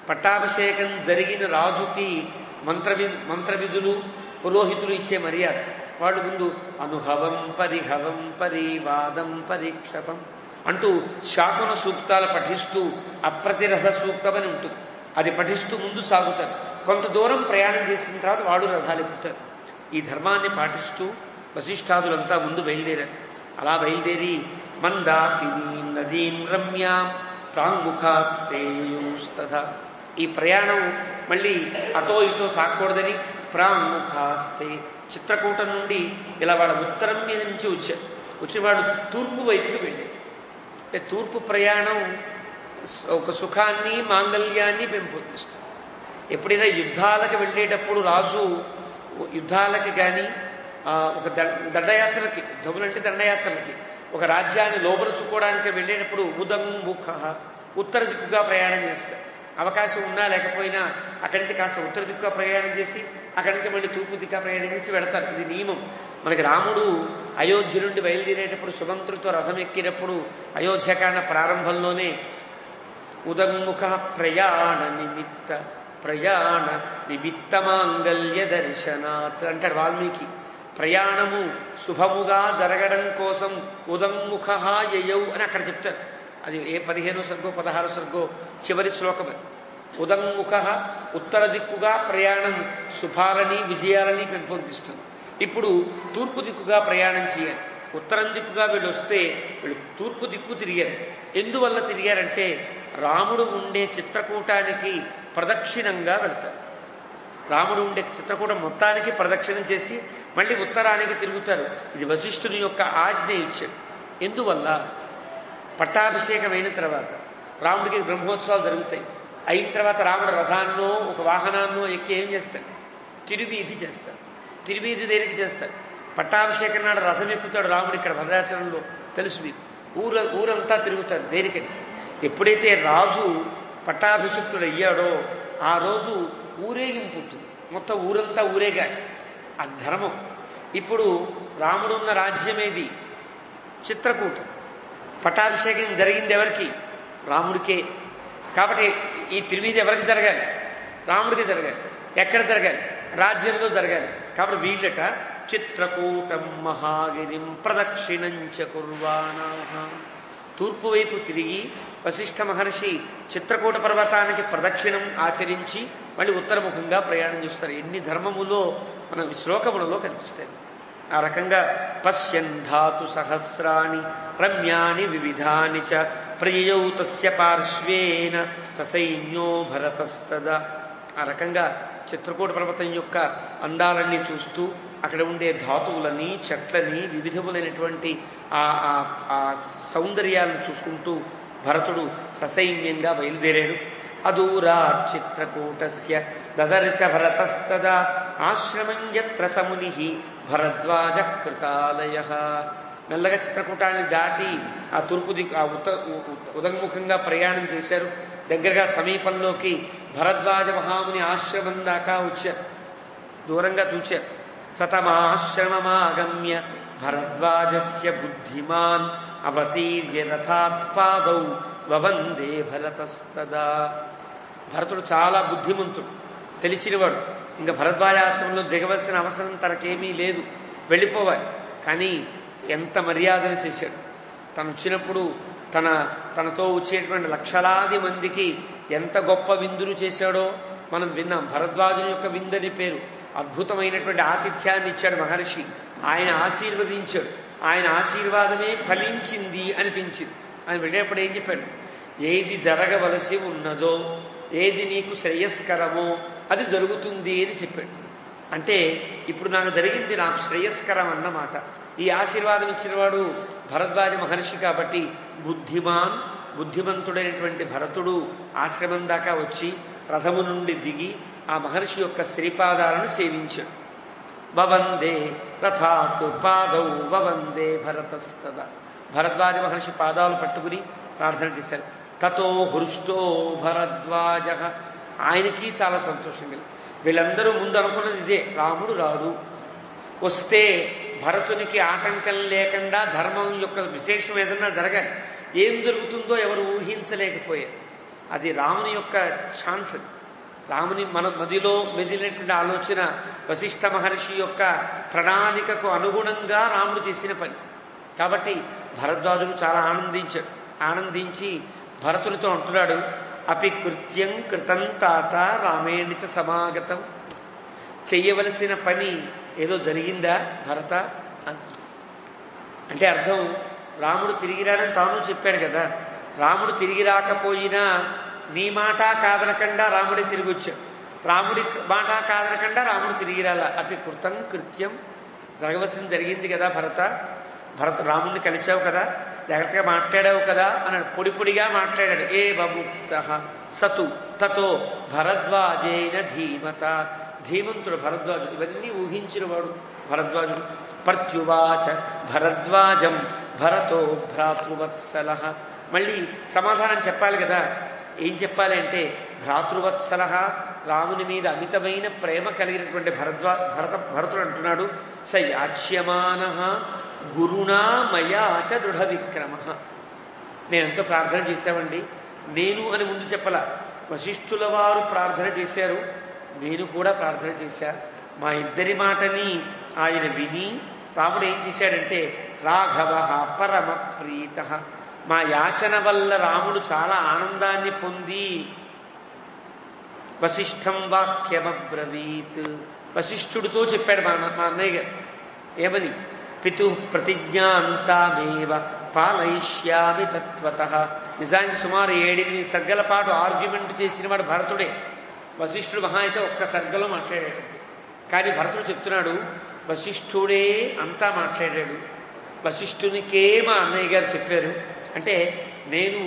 A: పట్టాభిషేకం జరిగిన రాజుకి మంత్రవిధులు పురోహితులు ఇచ్చే మర్యాద. వాళ్ళు ముందు అనుహవం పరిహవం పరివాదం పరీక్షపం అంటూ శాకున సూక్తాలు పఠిస్తూ అప్రతిరథ సూక్తం అని ఉంటుంది. అది పఠిస్తూ ముందు సాగుతారు. కొంత దూరం ప్రయాణం చేసిన తర్వాత వాడు రథాలు ఎక్కుతారు. ఈ ధర్మాన్ని పాటిస్తూ వశిష్ఠాదులంతా ముందు బయలుదేరారు. అలా బయలుదేరి మందాకినీం నదీం రమ్యాం ప్రాంగుఖాస్తేయూస్తథ. ఈ ప్రయాణం మళ్ళీ అటో ఇటో సాగకూడదని ప్రాంగుఖాస్తే చిత్రకూటం నుండి ఇలా వాళ్ళ ఉత్తరం మీద నుంచి వచ్చి వాడు తూర్పు వైపుకి వెళ్ళాడు. అంటే తూర్పు ప్రయాణం ఒక సుఖాన్ని మాంగళ్యాన్ని పెంపొందిస్తుంది. ఎప్పుడైనా యుద్ధాలకు వెళ్ళేటప్పుడు రాజు యుద్ధాలకి కానీ ఒక దండయాత్రలకి, యుద్ధములంటే దండయాత్రలకి, ఒక రాజ్యాన్ని లోపరుచుకోవడానికి వెళ్ళేటప్పుడు ఉదంముఖ ఉత్తర దిక్కుగా ప్రయాణం చేస్తారు. అవకాశం ఉన్నా లేకపోయినా అక్కడి నుంచి కాస్త ఉత్తర దిక్కుగా ప్రయాణం చేసి అక్కడి నుంచి మళ్ళీ తూర్పు దిక్కుగా ప్రయాణం చేసి వెళతారు. ఇది నియమం. మనకి రాముడు అయోధ్య నుండి బయలుదేరేటప్పుడు సుమంత్రుడితో రథం ఎక్కినప్పుడు అయోధ్యకాండ ప్రారంభంలోనే ఉదంముఖ ప్రయాణ నిమిత్త మాంగళ్య దర్శనాత్ అంటాడు వాల్మీకి. ప్రయాణము శుభముగా జరగడం కోసం ఉదంముఖ యయౌ అని అక్కడ చెప్తారు. అది ఏ 15వ సర్గో 16వ సర్గో చివరి శ్లోకం. ఉదంముఖ ఉత్తర దిక్కుగా ప్రయాణం శుభాలని విజయాలని పెంపొందిస్తుంది. ఇప్పుడు తూర్పు దిక్కుగా ప్రయాణం చేయాలి. ఉత్తరం దిక్కుగా వీళ్ళు వస్తే వీళ్ళు తూర్పు దిక్కు తిరిగారు. ఎందువల్ల తిరిగారంటే రాముడు ఉండే చిత్రకూటానికి ప్రదక్షిణంగా వెళ్తారు. రాముడు ఉండే చిత్రకూటం మొత్తానికి ప్రదక్షిణం చేసి మళ్ళీ ఉత్తరానికి తిరుగుతారు. ఇది వశిష్ఠుని యొక్క ఆజ్ఞ ఇచ్చాడు. ఎందువల్ల పట్టాభిషేకం అయిన తర్వాత రాముడికి బ్రహ్మోత్సవాలు జరుగుతాయి. అయిన తర్వాత రాముడు రథాన్నో ఒక వాహనాన్నో ఎక్కి ఏం చేస్తాడు? తిరువీధి చేస్తాడు. తిరువీధి దేనికి చేస్తాడు? పట్టాభిషేకం నాడు రథం ఎక్కుతాడు రాముడు. ఇక్కడ భద్రాచలంలో తెలుసు మీకు. ఊరంతా తిరుగుతారు. దేనికని? ఎప్పుడైతే రాజు పట్టాభిషిక్తుడు అయ్యాడో ఆ రోజు ఊరేగింపు ఉంటుంది. మొత్తం ఊరంతా ఊరేగాలి. అది ధర్మం. ఇప్పుడు రాముడున్న రాజ్యమేది? చిత్రకూటం. పట్టాభిషేకం జరిగింది ఎవరికి? రాముడికే. కాబట్టి ఈ తిరువీధి ఎవరికి జరగాలి? రాముడికి జరగాలి. ఎక్కడ జరగాలి? రాజ్యంలో జరగాలి. కాబట్టి వీళ్ళట చిత్రకూటం మహాగిరిం ప్రదక్షిణంచ కుర్వాణాః. తూర్పు వైపు తిరిగి వశిష్ఠ మహర్షి చిత్రకూట పర్వతానికి ప్రదక్షిణం ఆచరించి మళ్ళీ ఉత్తరముఖంగా ప్రయాణం చేస్తారు. ఎన్ని ధర్మములో మన శ్లోకములలో కనిపిస్తాయి. ఆ రకంగా పశ్యన్ ధాతు సహస్రాణి రమ్యాని వివిధాని చ ప్రయయౌ తస్య పార్శ్వేన ససైన్యో భరతస్తదా. ఆ రకంగా చిత్రకూట పర్వతం యొక్క అందాలన్నీ చూస్తూ అక్కడ ఉండే ధాతువులని చెట్లని వివిధములైనటువంటి ఆ సౌందర్యాలను చూసుకుంటూ భరతుడు ససైన్యంగా బయలుదేరాడు. అదూరా చిత్రకూటస్య దదర్శ భరతస్తదా ఆశ్రమం యత్ర సముని భరద్వాజ కృతాలయ. మెల్లగా చిత్రకూటాన్ని దాటి ఆ తూర్పు దిక్కు ఉదంముఖంగా ప్రయాణం చేశారు. దగ్గరగా సమీపంలోకి భరద్వాజ మహాముని ఆశ్రమం దాకా వచ్చారు. దూరంగా చూచారు. సతమాశ్రమమాగమ్య భరద్వాజస్య బుద్ధిమాన్ అవతీర్య రథాత్ పాదౌ వవందే భరతస్తదా. భరతుడు చాలా బుద్ధిమంతుడు, తెలిసినవాడు. ఇంకా భరద్వాజాశ్రమంలో దిగవలసిన అవసరం తనకేమీ లేదు, వెళ్ళిపోవాలి. కానీ ఎంత మర్యాదను చేశాడు. తను వచ్చినప్పుడు తనతో వచ్చేటువంటి లక్షలాది మందికి ఎంత గొప్ప విందులు చేశాడో మనం విన్నాం. భరద్వాజుని యొక్క విందని పేరు. అద్భుతమైనటువంటి ఆతిథ్యాన్ని ఇచ్చాడు మహర్షి. ఆయన ఆశీర్వదించాడు. ఆయన ఆశీర్వాదమే ఫలించింది అనిపించింది. ఆయన వెళ్ళేప్పుడు ఏం చెప్పాడు? ఏది జరగవలసి ఉన్నదో, ఏది నీకు శ్రేయస్కరమో అది జరుగుతుంది అని చెప్పాడు. అంటే ఇప్పుడు నాకు జరిగింది నాకు శ్రేయస్కరం అన్నమాట. ఈ ఆశీర్వాదం ఇచ్చినవాడు భరద్వాజ మహర్షి కాబట్టి బుద్ధిమంతుడైనటువంటి భరతుడు ఆశ్రమం దాకా వచ్చి రథము నుండి దిగి ఆ మహర్షి యొక్క శ్రీపాదాలను సేవించాడు. వవందే రథాతు పాదౌ వవందే భరతస్తద. భరద్వాజ మహర్షి పాదాలు పట్టుకుని ప్రార్థన చేశారు. తతో హృష్టో భరద్వాజ. ఆయనకి చాలా సంతోషం కలిగి. వీళ్ళందరూ ముందు అనుకున్నది ఇదే, రాముడు రాడు, వస్తే భరతునికి ఆటంకం లేకుండా ధర్మం యొక్క విశేషం ఏదన్నా జరగాలి. ఏం జరుగుతుందో ఎవరు ఊహించలేకపోయారు. అది రాముని యొక్క ఛాన్స్. రాముని మన మదిలో మెదిలినటువంటి ఆలోచన వశిష్ఠ మహర్షి యొక్క ప్రణాళికకు అనుగుణంగా రాముడు చేసిన పని. కాబట్టి భరద్వాజుడు చాలా ఆనందించి భరతునితో అంటున్నాడు, అపి కృత్యం కృతం తాత రామేణిచ సమాగతం. చెయ్యవలసిన పని ఏదో జరిగిందా భరత అంటే అర్థం రాముడు తిరిగి రాడని తాను చెప్పాడు కదా. రాముడు తిరిగి రాకపోయినా నీ మాట కాదనకుండా రాముడే తిరిగి వచ్చాడు. రాముడి మాట కాదనకుండా రాముడు తిరిగి రాలా. అపి కృతం కృత్యం, జరగవలసింది జరిగింది కదా భరత. రాముడిని కలిశావు కదా, జాగ్రత్తగా మాట్లాడావు కదా అన్నాడు. పొడిగా మాట్లాడాడు. ఏ బముక్త సతు తతో భరద్వాజేన ధీమత. ధీమంతుడు భరద్వాజుడు, ఇవన్నీ ఊహించినవాడు భరద్వాజుడు. ప్రత్యువాచ భరద్వాజం భరతో భ్రాతృవత్సల. మళ్ళీ సమాధానం చెప్పాలి కదా. ఏం చెప్పాలి అంటే భ్రాతృవత్సల, రాముని మీద అమితమైన ప్రేమ కలిగినటువంటి భరతుడు అంటున్నాడు, స యాచ్యమాన గురుణా మయాచ దృఢ విక్రమ. నేనెంతో ప్రార్థన చేశామండి. నేను అని ముందు చెప్పలా, వశిష్ఠుల వారు ప్రార్థన చేశారు, నేను కూడా ప్రార్థన చేశా. మా ఇద్దరి మాటని ఆయన విని రాముడు ఏం చేశాడంటే రాఘవ పరమ ప్రీత. మా యాచన వల్ల రాముడు చాలా ఆనందాన్ని పొంది వశిష్ఠం వాక్యమబ్రవీత్. వశిష్ఠుడితో చెప్పాడు మా అన్నయ్య గారు ఏమని, పితు ప్రతిజ్ఞాంతామేవ పాలయిష్యామి తత్వతః. నిజానికి సుమారు 7-8 సర్గల పాటు ఆర్గ్యుమెంట్ చేసిన వాడు భరతుడే. వశిష్ఠుడు మహా అయితే ఒక్క సర్గలో మాట్లాడాడు. కానీ భరతుడు చెప్తున్నాడు వశిష్ఠుడే అంతా మాట్లాడాడు, వశిష్ఠునికే మా అన్నయ్య గారు చెప్పారు. అంటే నేను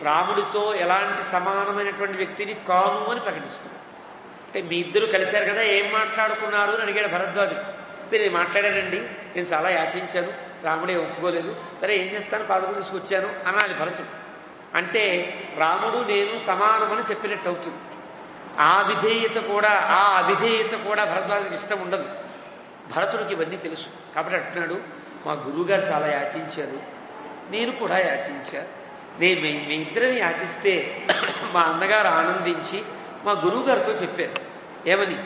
A: రాముడితో ఎలాంటి సమానమైనటువంటి వ్యక్తిని కాను అని ప్రకటిస్తున్నాను. అంటే మీ ఇద్దరు కలిశారు కదా, ఏం మాట్లాడుకున్నారు అని అడిగాడు భరద్వాజుడు. నేను మాట్లాడానండి, నేను చాలా యాచించాను, రాముడే ఒప్పుకోలేదు, సరే ఏం చేస్తాను, పాదకులు తీసుకొచ్చాను అనాలి భరతుడు. అంటే రాముడు నేను సమానమని చెప్పినట్టు అవుతుంది. ఆ అవిధేయత కూడా భరద్వాజుడికి ఇష్టం ఉండదు. భరతుడికి ఇవన్నీ తెలుసు కాబట్టి అంటున్నాడు, మా గురువుగారు చాలా యాచించారు, నేను కూడా యాచించా. మీ ఇద్దరిని యాచిస్తే మా అన్నగారు ఆనందించి మా గురువుగారితో చెప్పారు ఏమని,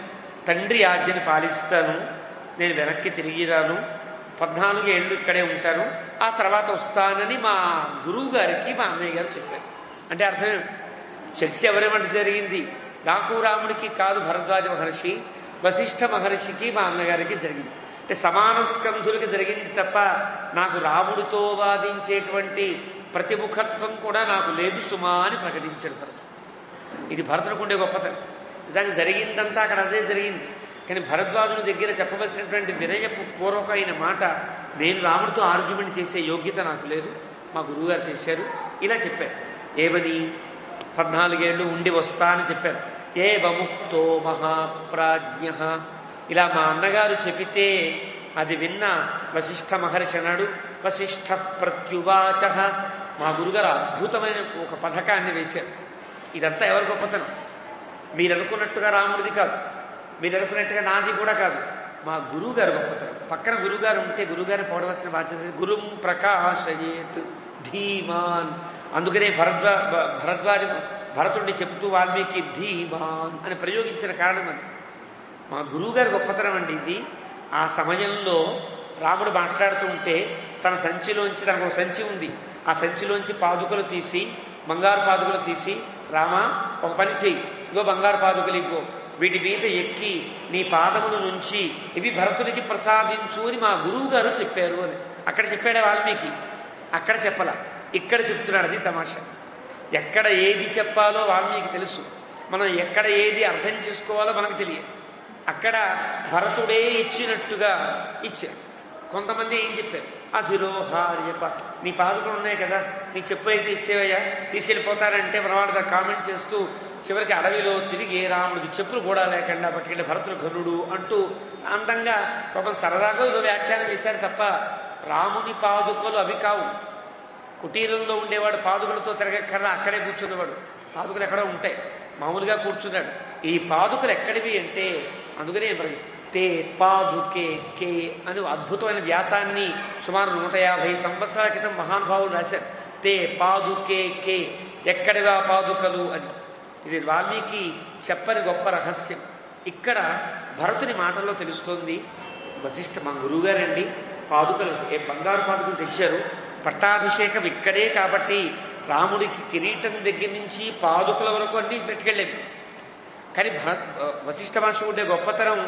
A: తండ్రి ఆజ్ఞని పాలిస్తాను, నేను వెనక్కి తిరిగి రాను, 14 ఏళ్ళు ఇక్కడే ఉంటాను, ఆ తర్వాత వస్తానని మా గురువు గారికి మా అన్నయ్య గారు చెప్పారు. అంటే అర్థం చర్చ ఎవరేమంటే జరిగింది, నాకు రాముడికి కాదు భరద్వాజ మహర్షి, వశిష్ఠ మహర్షికి మా అన్నగారికి జరిగింది. అంటే సమాన స్కంధులకి జరిగింది తప్ప నాకు రాముడితో వాదించేటువంటి ప్రతిముఖత్వం కూడా నాకు లేదు సుమా అని ప్రకటించాడు భరతుడు. ఇది భరతుడికి ఉండే గొప్పతనం. నిజానికి జరిగిందంతా అక్కడ అదే జరిగింది. కానీ భరద్వాజుని దగ్గర చెప్పవలసినటువంటి వినయపూర్వకమైన మాట, నేను రాముడితో ఆర్గ్యుమెంట్ చేసే యోగ్యత నాకు లేదు, మా గురువుగారు చేశారు. ఇలా చెప్పారు. ఏమని, 14 ఏళ్ళు ఉండి వస్తా అని చెప్పారు. ఏ బముక్తో మహాప్రాజ్ఞ. ఇలా మా అన్నగారు చెబితే అది విన్న వశిష్ఠ మహర్షి అన్నాడు, వశిష్ఠ ప్రత్యువాచ. మా గురుగారు అద్భుతమైన ఒక పథకాన్ని వేశారు. ఇదంతా ఎవరి గొప్పతనం, మీరు అనుకున్నట్టుగా రాముడిది కాదు, మీరు అనుకున్నట్టుగా నాది కూడా కాదు, మా గురువు గారు గొప్పతనం. పక్కన గురువుగారు ఉంటే గురువుగారిని పోవలసిన బాధ్యత. గురుం ప్రకాశయేత్ ధీమాన్. అందుకనే భరతుడిని చెబుతూ వాల్మీకి ధీమాన్ అని ప్రయోగించిన కారణం అది. మా గురువుగారి గొప్పతనం అండి ఇది. ఆ సమయంలో రాముడు మాట్లాడుతూ ఉంటే తన సంచిలోంచి, తనకు ఒక సంచి ఉంది, ఆ సంచిలోంచి పాదుకలు తీసి, బంగారు పాదుకలు తీసి, రామా ఒక పని చెయ్యి, ఇగో బంగారు పాదుకలు ఇగో, వీటి మీద ఎక్కి నీ పాదముల నుంచి ఇవి భరతుడికి ప్రసాదించు అని మా గురువు గారు చెప్పారు అని. అక్కడ చెప్పాడే వాల్మీకి, అక్కడ చెప్పలా, ఇక్కడ చెప్తున్నాడు. అది తమాషా. ఎక్కడ ఏది చెప్పాలో వాల్మీకి తెలుసు, మనం ఎక్కడ ఏది అర్థం చేసుకోవాలో మనకు తెలియదు. అక్కడ భరతుడే ఇచ్చినట్టుగా ఇచ్చాడు. కొంతమంది ఏం చెప్పారు, అధిరోహార్యప, నీ పాదుకలు ఉన్నాయి కదా, నీ చెప్పు అయితే ఇచ్చేవయ్యా, తీసుకెళ్ళిపోతారంటే మనవాడు కామెంట్ చేస్తూ చివరికి అడవిలో తిరిగి రాముడికి చెప్పులు కూడా లేకుండా పట్టుకెళ్ళి భరతుడు ఘనుడు అంటూ అందంగా పాపం సరదాగా ఏదో వ్యాఖ్యానం చేశాడు తప్ప రాముని పాదుకలు అవి కావు. కుటీరంలో ఉండేవాడు పాదుకలతో తిరగక్కర్లా, అక్కడే కూర్చున్నవాడు. పాదుకలు ఎక్కడో ఉంటాయి, మామూలుగా కూర్చున్నాడు. ఈ పాదుకలు ఎక్కడివి అంటే అందుకనే మరి తే పాదుకే కే అని అద్భుతమైన వ్యాసాన్ని సుమారు 150 సంవత్సరాల క్రితం మహానుభావులు రాశారు. తే పాదుకే కే, ఎక్కడివా పాదుకలు అని. ఇది వాల్మీకి చెప్పని గొప్ప రహస్యం. ఇక్కడ భరతుని మాటల్లో తెలుస్తోంది. వశిష్ఠ మా గురువుగారండి పాదుకలు బంగారు పాదుకలు తెచ్చారు, పట్టాభిషేకం ఇక్కడే కాబట్టి రాముడికి కిరీటం దగ్గర నుంచి పాదుకల వరకు అన్ని పెట్టుకెళ్ళేవి. కానీ వశిష్ఠ మహర్షి ఉండే గొప్పతనం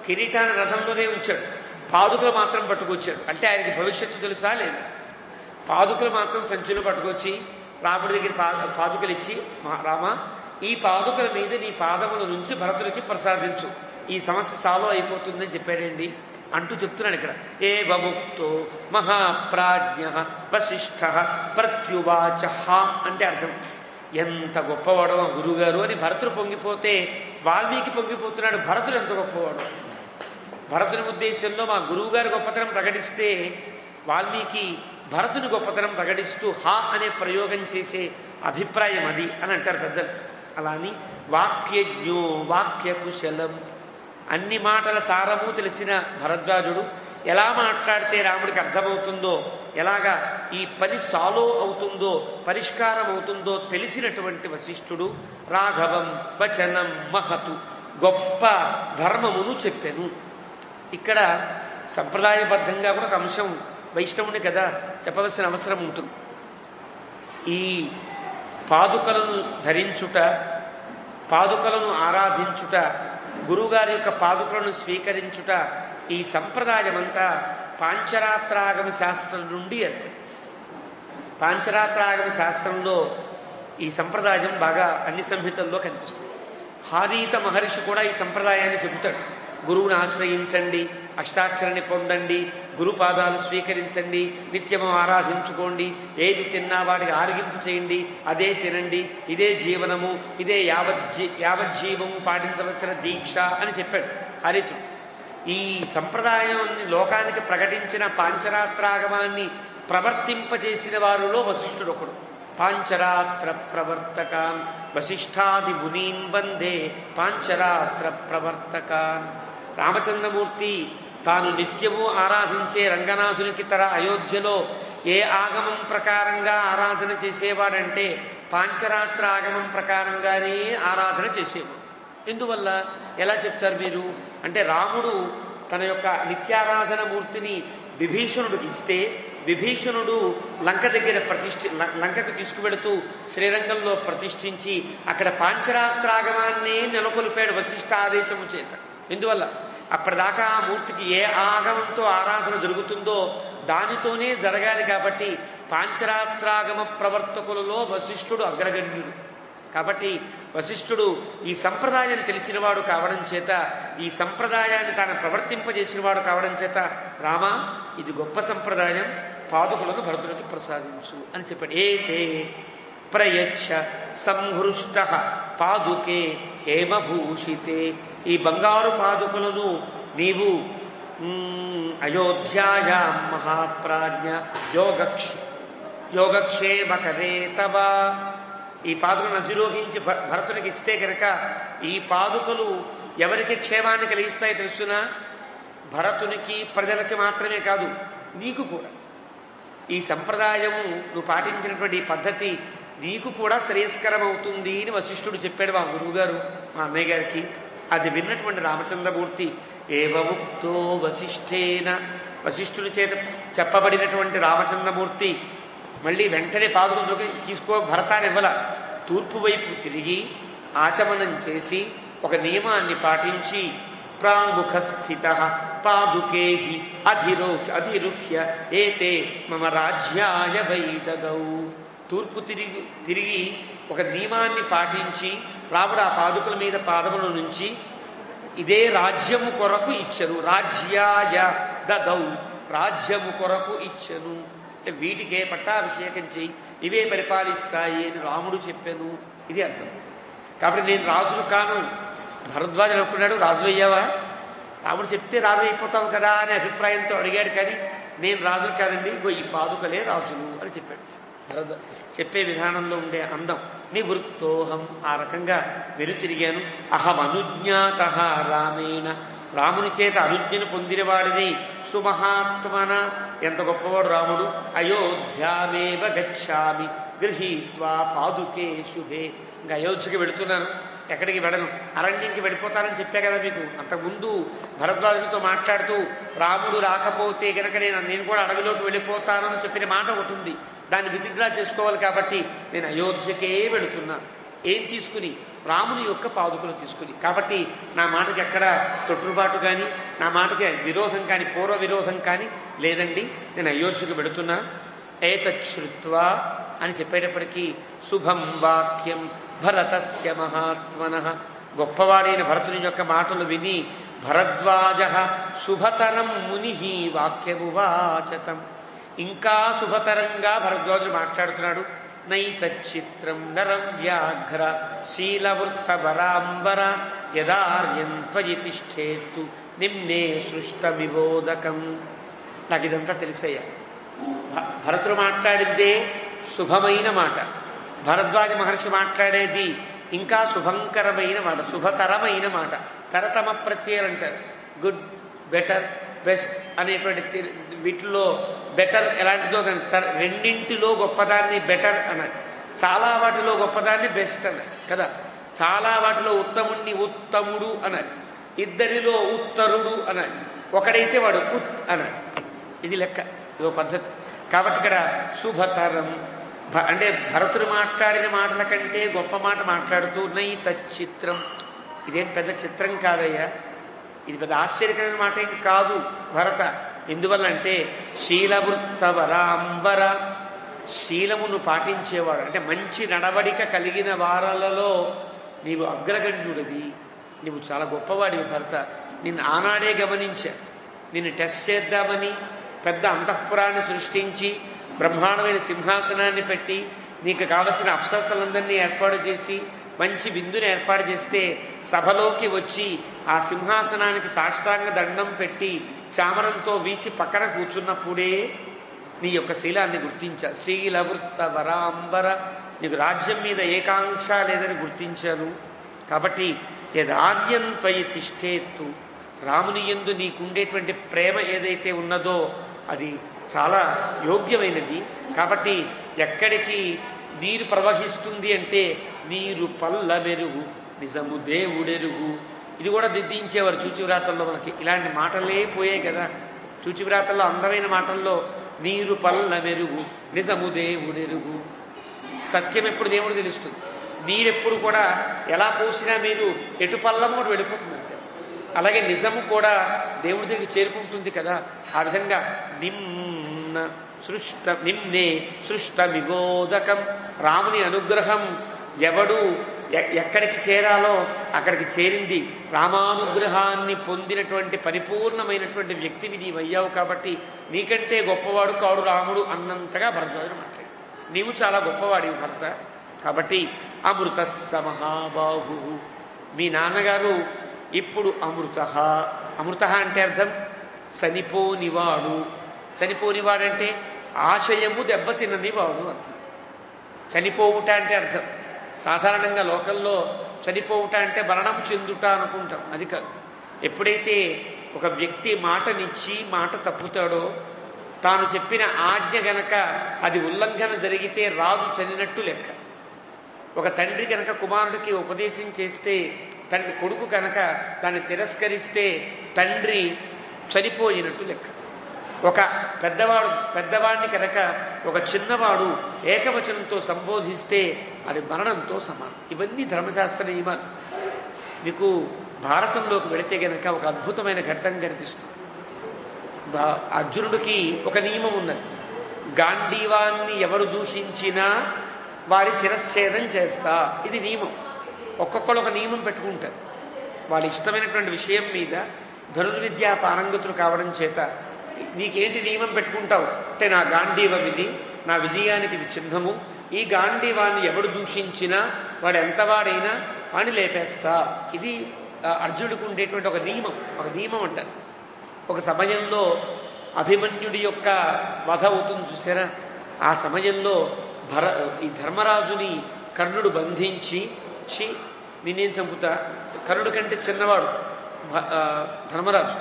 A: కిరీటాన్ని రథంలోనే ఉంచాడు, పాదుకలు మాత్రం పట్టుకొచ్చాడు. అంటే ఆయనకి భవిష్యత్తు తెలుసా లేదు. పాదుకలు మాత్రం సంచులు పట్టుకొచ్చి రాముడి దగ్గర పాదుకలు ఇచ్చి, రామ ఈ పాదుకల మీద నీ పాదముల నుంచి భరతుడికి ప్రసాదించు, ఈ సమస్య సాల్వ్ అయిపోతుందని చెప్పాడండి అంటూ చెప్తున్నాడు. ఇక్కడ ఏ వముక్తో మహాప్రాజ్ఞ వశిష్ఠ ప్రత్యువాచ అంటే అర్థం ఎంత గొప్పవాడో గురువుగారు అని భరతుడు పొంగిపోతే వాల్మీకి పొంగిపోతున్నాడు. భరతుడు ఎంత గొప్పవాడు. భరతుని ఉద్దేశంలో మా గురువుగారి గొప్పతనం ప్రకటిస్తే వాల్మీకి భరతుని గొప్పతనం ప్రకటిస్తూ హా అనే ప్రయోగం చేసే అభిప్రాయం అది అని అంటారు పెద్దలు. అలా అని వాక్యజ్ఞో వాక్య కుశలం, అన్ని మాటల సారము తెలిసిన భరద్వాజుడు ఎలా మాట్లాడితే రాముడికి అర్థమవుతుందో, ఎలాగా ఈ పని సాల్వ్ అవుతుందో, పరిష్కారం అవుతుందో తెలిసినటువంటి వశిష్ఠుడు రాఘవం వచనం మహతు, గొప్ప ధర్మమును చెప్పెను. ఇక్కడ సంప్రదాయబద్ధంగా కూడా ఒక అంశం వైష్ణవుని కదా చెప్పవలసిన అవసరం ఉంటుంది. ఈ పాదుకలను ధరించుట, పాదుకలను ఆరాధించుట, గురువుగారి యొక్క పాదుకలను స్వీకరించుట, ఈ సంప్రదాయమంతా పాంచరాత్రాగమ శాస్త్రం నుండి పాంచరాత్రాగమ శాస్త్రంలో ఈ సంప్రదాయం బాగా అన్ని సంహితల్లో కనిపిస్తుంది. హారీత మహర్షి కూడా ఈ సంప్రదాయాన్ని చెబుతాడు. గురువుని ఆశ్రయించండి, అష్టాక్షరాన్ని పొందండి, గురుపాదాలు స్వీకరించండి, నిత్యము ఆరాధించుకోండి, ఏది తిన్నా వాటికి ఆరగింపు చేయండి, అదే తినండి, ఇదే జీవనము, ఇదే యావజ్జీవము పాటించవలసిన దీక్ష అని చెప్పాడు హరితుడు. ఈ సంప్రదాయాన్ని లోకానికి ప్రకటించిన పాంచరాత్రాగమాన్ని ప్రవర్తింపజేసిన వారిలో వశిష్ఠుడు ఒకడు. పాంచరాత్ర ప్రవర్తకాన్ వశిష్ఠాది మునీన్ వందే పాంచరాత్ర ప్రవర్తకాన్. రామచంద్రమూర్తి తాను నిత్యము ఆరాధించే రంగనాథునికి తర అయోధ్యలో ఏ ఆగమం ప్రకారంగా ఆరాధన చేసేవాడంటే పాంచరాత్ర ఆగమం ప్రకారంగానే ఆరాధన చేసేవాడు. ఎందువల్ల ఎలా చెప్తారు మీరు అంటే, రాముడు తన యొక్క నిత్యారాధన మూర్తిని విభీషణుడికి ఇస్తే విభీషణుడు లంక దగ్గర లంకకు తీసుకువెడుతూ శ్రీరంగంలో ప్రతిష్ఠించి అక్కడ పాంచరాత్రాగమాన్నే నెలకొల్పాడు వశిష్ఠ ఆదేశము చేత. ఎందువల్ల అప్పటిదాకా ఆ మూర్తికి ఏ ఆగమంతో ఆరాధన జరుగుతుందో దానితోనే జరగాలి కాబట్టి పాంచరాత్రాగమ ప్రవర్తకులలో వశిష్ఠుడు అగ్రగణ్యుడు. కాబట్టి వశిష్ఠుడు ఈ సంప్రదాయం తెలిసినవాడు కావడం చేత, ఈ సంప్రదాయాన్ని తాను ప్రవర్తింపజేసినవాడు కావడం చేత, రామా ఇది గొప్ప సంప్రదాయం, పాదుకులను భరతుడికి ప్రసాదించు అని చెప్పాడు. ఏతే ప్రయచ్చ సంహృష్ట పాదుకే హేమభూషితే, ఈ బంగారు పాదుకులను నీవు అయోధ్యాయా మహాప్రాజ్ఞ యోగక్షేమకరే తవ, ఈ పాదుకలను అధిరోహించి భరతునికి ఇస్తే కనుక ఈ పాదుకలు ఎవరికి క్షేమాన్ని కలిగిస్తాయో తెలుసునా? భరతునికి ప్రజలకి మాత్రమే కాదు, నీకు కూడా. ఈ సంప్రదాయము నువ్వు పాటించినటువంటి ఈ పద్ధతి నీకు కూడా శ్రేయస్కరం అవుతుంది అని వశిష్ఠుడు చెప్పాడు మా గురువుగారు, మా అన్నయ్య గారికి. అది విన్నటువంటి రామచంద్రమూర్తి ఏవముక్తో వశిష్ఠేన, వశిష్ఠుని చేత చెప్పబడినటువంటి రామచంద్రమూర్తి మళ్ళీ వెంటనే పాదుకలు తీసుకో భరతాన్ని ఇవ్వల. తూర్పు వైపు తిరిగి ఆచమనం చేసి ఒక నియమాన్ని పాటించి ప్రాంగుఖస్థిత పాదుకేహి అధిరుహ్య ఏతే మమ రాజ్యాయ వైదగౌ. తూర్పు తిరిగి ఒక నియమాన్ని పాటించి రాముడు ఆ పాదుకల మీద పాదముల నుంచి ఇదే రాజ్యము కొరకు ఇచ్చెను. రాజ్యాయ దదౌ, రాజ్యము కొరకు ఇచ్చెను అంటే వీటికే పట్టాభిషేకం చేయి, ఇవే పరిపాలిస్తాయి అని రాముడు చెప్పాను. ఇది అర్థం. కాబట్టి నేను రాజును కాను. భరద్వాజుడు అనుకున్నాడు రాజు అయ్యావా, రాముడు చెప్తే రాజు అయిపోతావు కదా అనే అభిప్రాయంతో అడిగాడు. కానీ నేను రాజును కాదండి, ఇగో ఈ పాదుకలే రాజును అని చెప్పాడు. చెప్పే విధానంలో ఉండే అందం. నివృత్తోహం, ఆ రకంగా వెనుతిరిగాను. అహం అనుజ్ఞాత రామేణ, రాముని చేత అనుజ్ఞను పొందినవాడిని. సుమహాత్మన, ఎంత గొప్పవాడు రాముడు. అయోధ్యామేవ గచ్చామి గృహీత్వా పాదుకే శుభే. ఇంకా అయోధ్యకి వెళుతున్నాను, ఎక్కడికి వెళ్ళను, అరణ్యంకి వెళ్ళిపోతానని చెప్పా కదా మీకు. అంతకుముందు భరద్వాజుడితో మాట్లాడుతూ రాముడు రాకపోతే గనక నేను కూడా అడవిలోకి వెళ్ళిపోతానని చెప్పిన మాట ఒకటి ఉంది. దాన్ని విత్డ్రా చేసుకోవాలి. కాబట్టి నేను అయోధ్యకే వెళుతున్నా. ఏం తీసుకుని? రాముని యొక్క పాదుకలు తీసుకుని. కాబట్టి నా మాటకి ఎక్కడ తొట్టుబాటు కానీ, నా మాటకి విరోధం కానీ, పూర్వ విరోధం కానీ లేదండి. నేను అయోధ్యకు వెళుతున్నా. ఏతచ్చుత్వా అని చెప్పేటప్పటికీ శుభం వాక్యం భరతస్య మహాత్మనః, గొప్పవాడైన భరతుని యొక్క మాటలు విని భరద్వాజ శుభతరం ముని వాక్యమువాచతం, ఇంకా శుభతరంగా భరద్వాజుడు మాట్లాడుతున్నాడు. నైతచ్చిత్రం నరం వ్యాఘ్ర శీలవృత్తవరాంబర యదార్యం త్వయి తిష్ఠేత్తు నిమ్నే సృష్టమివోదకం. నాకు ఇదంతా తెలిసయ్యా. భరతుడు మాట్లాడిద్దే శుభమైన మాట, భరద్వాజ మహర్షి మాట్లాడేది ఇంకా శుభంకరమైన మాట, శుభతరమైన మాట. తరతమ ప్రత్యయాలు అంటారు. గుడ్, బెటర్, బెస్ట్ అనేటువంటి వీటిలో బెటర్ ఎలాంటిదో కానీ రెండింటిలో గొప్పదాన్ని బెటర్ అన్నది, చాలా వాటిలో గొప్పదాన్ని బెస్ట్ అన్నది కదా. చాలా వాటిలో ఉత్తముణ్ణి ఉత్తముడు అన్నది, ఇద్దరిలో ఉత్తరుడు అన్నది, ఒకడైతే వాడు ఉత్ అన్నది. ఇది లెక్క, ఇదో పద్ధతి. కాబట్టి ఇక్కడ శుభతరం అంటే భరతుడు మాట్లాడిన మాటల కంటే గొప్ప మాట మాట్లాడుతూ నైతచ్చిత్రం. ఇదేం పెద్ద చిత్రం కాదయ్యా, ఇది పెద్ద ఆశ్చర్యకరమైన మాట ఏం కాదు భరత. ఎందువల్ల అంటే శీలవృత్తవరాంబర, శీలమును పాటించేవాడు అంటే మంచి నడవడిక కలిగిన వారలలో నీవు అగ్రగణ్యుడివి, నీవు చాలా గొప్పవాడివి భరత. నిన్ను ఆనాడే గమనించా. నిన్ను టెస్ట్ చేద్దామని పెద్ద అంతఃపురాన్ని సృష్టించి బ్రహ్మాండమైన సింహాసనాన్ని పెట్టి నీకు కావలసిన అప్సరసలందరినీ ఏర్పాటు చేసి మంచి విందుని ఏర్పాటు చేస్తే సభలోకి వచ్చి ఆ సింహాసనానికి సాష్టాంగ దండం పెట్టి చామరంతో వీసి పక్కన కూర్చున్నప్పుడే నీ యొక్క శీలాన్ని గుర్తించా. శీలవృత్త వరాంబర, నీకు రాజ్యం మీద ఏకాంక్ష లేదని గుర్తించాను. కాబట్టి యదార్యం త్వయి తిష్ఠేత్తు, రాముని యందు నీకుండేటువంటి ప్రేమ ఏదైతే ఉన్నదో అది చాలా యోగ్యమైనది. కాబట్టి ఎక్కడికి నీరు ప్రవహిస్తుంది అంటే నీరు పల్ల మెరుగు నిజము దేవుడెరుగు. ఇది కూడా దిద్దించేవారు చూచివ్రాతల్లో. మనకి ఇలాంటి మాటలే పోయాయి కదా. చూచివ్రాతల్లో అందమైన మాటల్లో నీరు పల్ల మెరుగు నిజము దేవుడెరుగు. సత్యం ఎప్పుడు దేవుడు తెలుస్తుంది. నీరెప్పుడు కూడా ఎలా పోసినా మీరు ఎటు పల్లమో అటు వెళ్ళిపోతుంది అంతే. అలాగే నిజము కూడా దేవుడి దగ్గరికి చేరుకుంటుంది కదా. ఆ విధంగా నిమ్నే సృష్టమిగోదకం, రాముని అనుగ్రహం ఎవడు ఎక్కడికి చేరాలో అక్కడికి చేరింది. రామానుగ్రహాన్ని పొందినటువంటి పరిపూర్ణమైనటువంటి వ్యక్తివి నీవయ్యావు. కాబట్టి నీకంటే గొప్పవాడు కాడు రాముడు అన్నంతగా భరద్వాజుడు మాట్లాడు. నీవు చాలా గొప్పవాడివి భరత. కాబట్టి అమృత సమహాబాహు, మీ నాన్నగారు ఇప్పుడు అమృత. అమృత అంటే అర్థం చనిపోనివాడు. చనిపోనివాడంటే ఆశయము దెబ్బతిననివాడు అర్థం. చనిపోవుట అంటే అర్థం సాధారణంగా లోకల్లో చనిపోవుట అంటే మరణం చెందుట అనుకుంటాం. అది కాదు. ఎప్పుడైతే ఒక వ్యక్తి మాటనిచ్చి మాట తప్పుతాడో, తాను చెప్పిన ఆజ్ఞ గనక అది ఉల్లంఘన జరిగితే రాజు చనినట్టు లెక్క. ఒక తండ్రి కనుక కుమారుడికి ఉపదేశం చేస్తే, తండ్రి కొడుకు కనుక దాన్ని తిరస్కరిస్తే తండ్రి చనిపోయినట్టు లెక్క. ఒక పెద్దవాడిని కనుక ఒక చిన్నవాడు ఏకవచనంతో సంబోధిస్తే అది మరణంతో సమానం. ఇవన్నీ ధర్మశాస్త్ర నియమాలు. మీకు భారతంలోకి వెళితే గనక ఒక అద్భుతమైన ఘట్టం కనిపిస్తుంది. అర్జునుడికి ఒక నియమం ఉన్నది. గాంధీవాన్ని ఎవరు దూషించినా వారి శిరశ్ఛేదం చేస్తా. ఇది నియమం. ఒక్కొక్కరు ఒక నియమం పెట్టుకుంటారు. వాళ్ళ ఇష్టమైనటువంటి విషయం మీద ధనుర్విద్యా పారంగతులు కావడం చేత నీకేంటి నియమం పెట్టుకుంటావు అంటే నా గాంధీవం ఇది, నా విజయానికి ఇది చిహ్నము, ఈ గాంధీవాన్ని ఎవడు దూషించినా వాడు ఎంతవాడైనా వాడిని లేపేస్తా. ఇది అర్జునుడికి ఉండేటువంటి ఒక నియమం అంటారు. ఒక సమయంలో అభిమన్యుడి యొక్క వధ అవుతుంది చూసారా, ఆ సమయంలో ఈ ధర్మరాజుని కర్ణుడు బంధించి నిన్నేం చంపుతా, కర్ణుడి కంటే చిన్నవాడు ధర్మరాజు,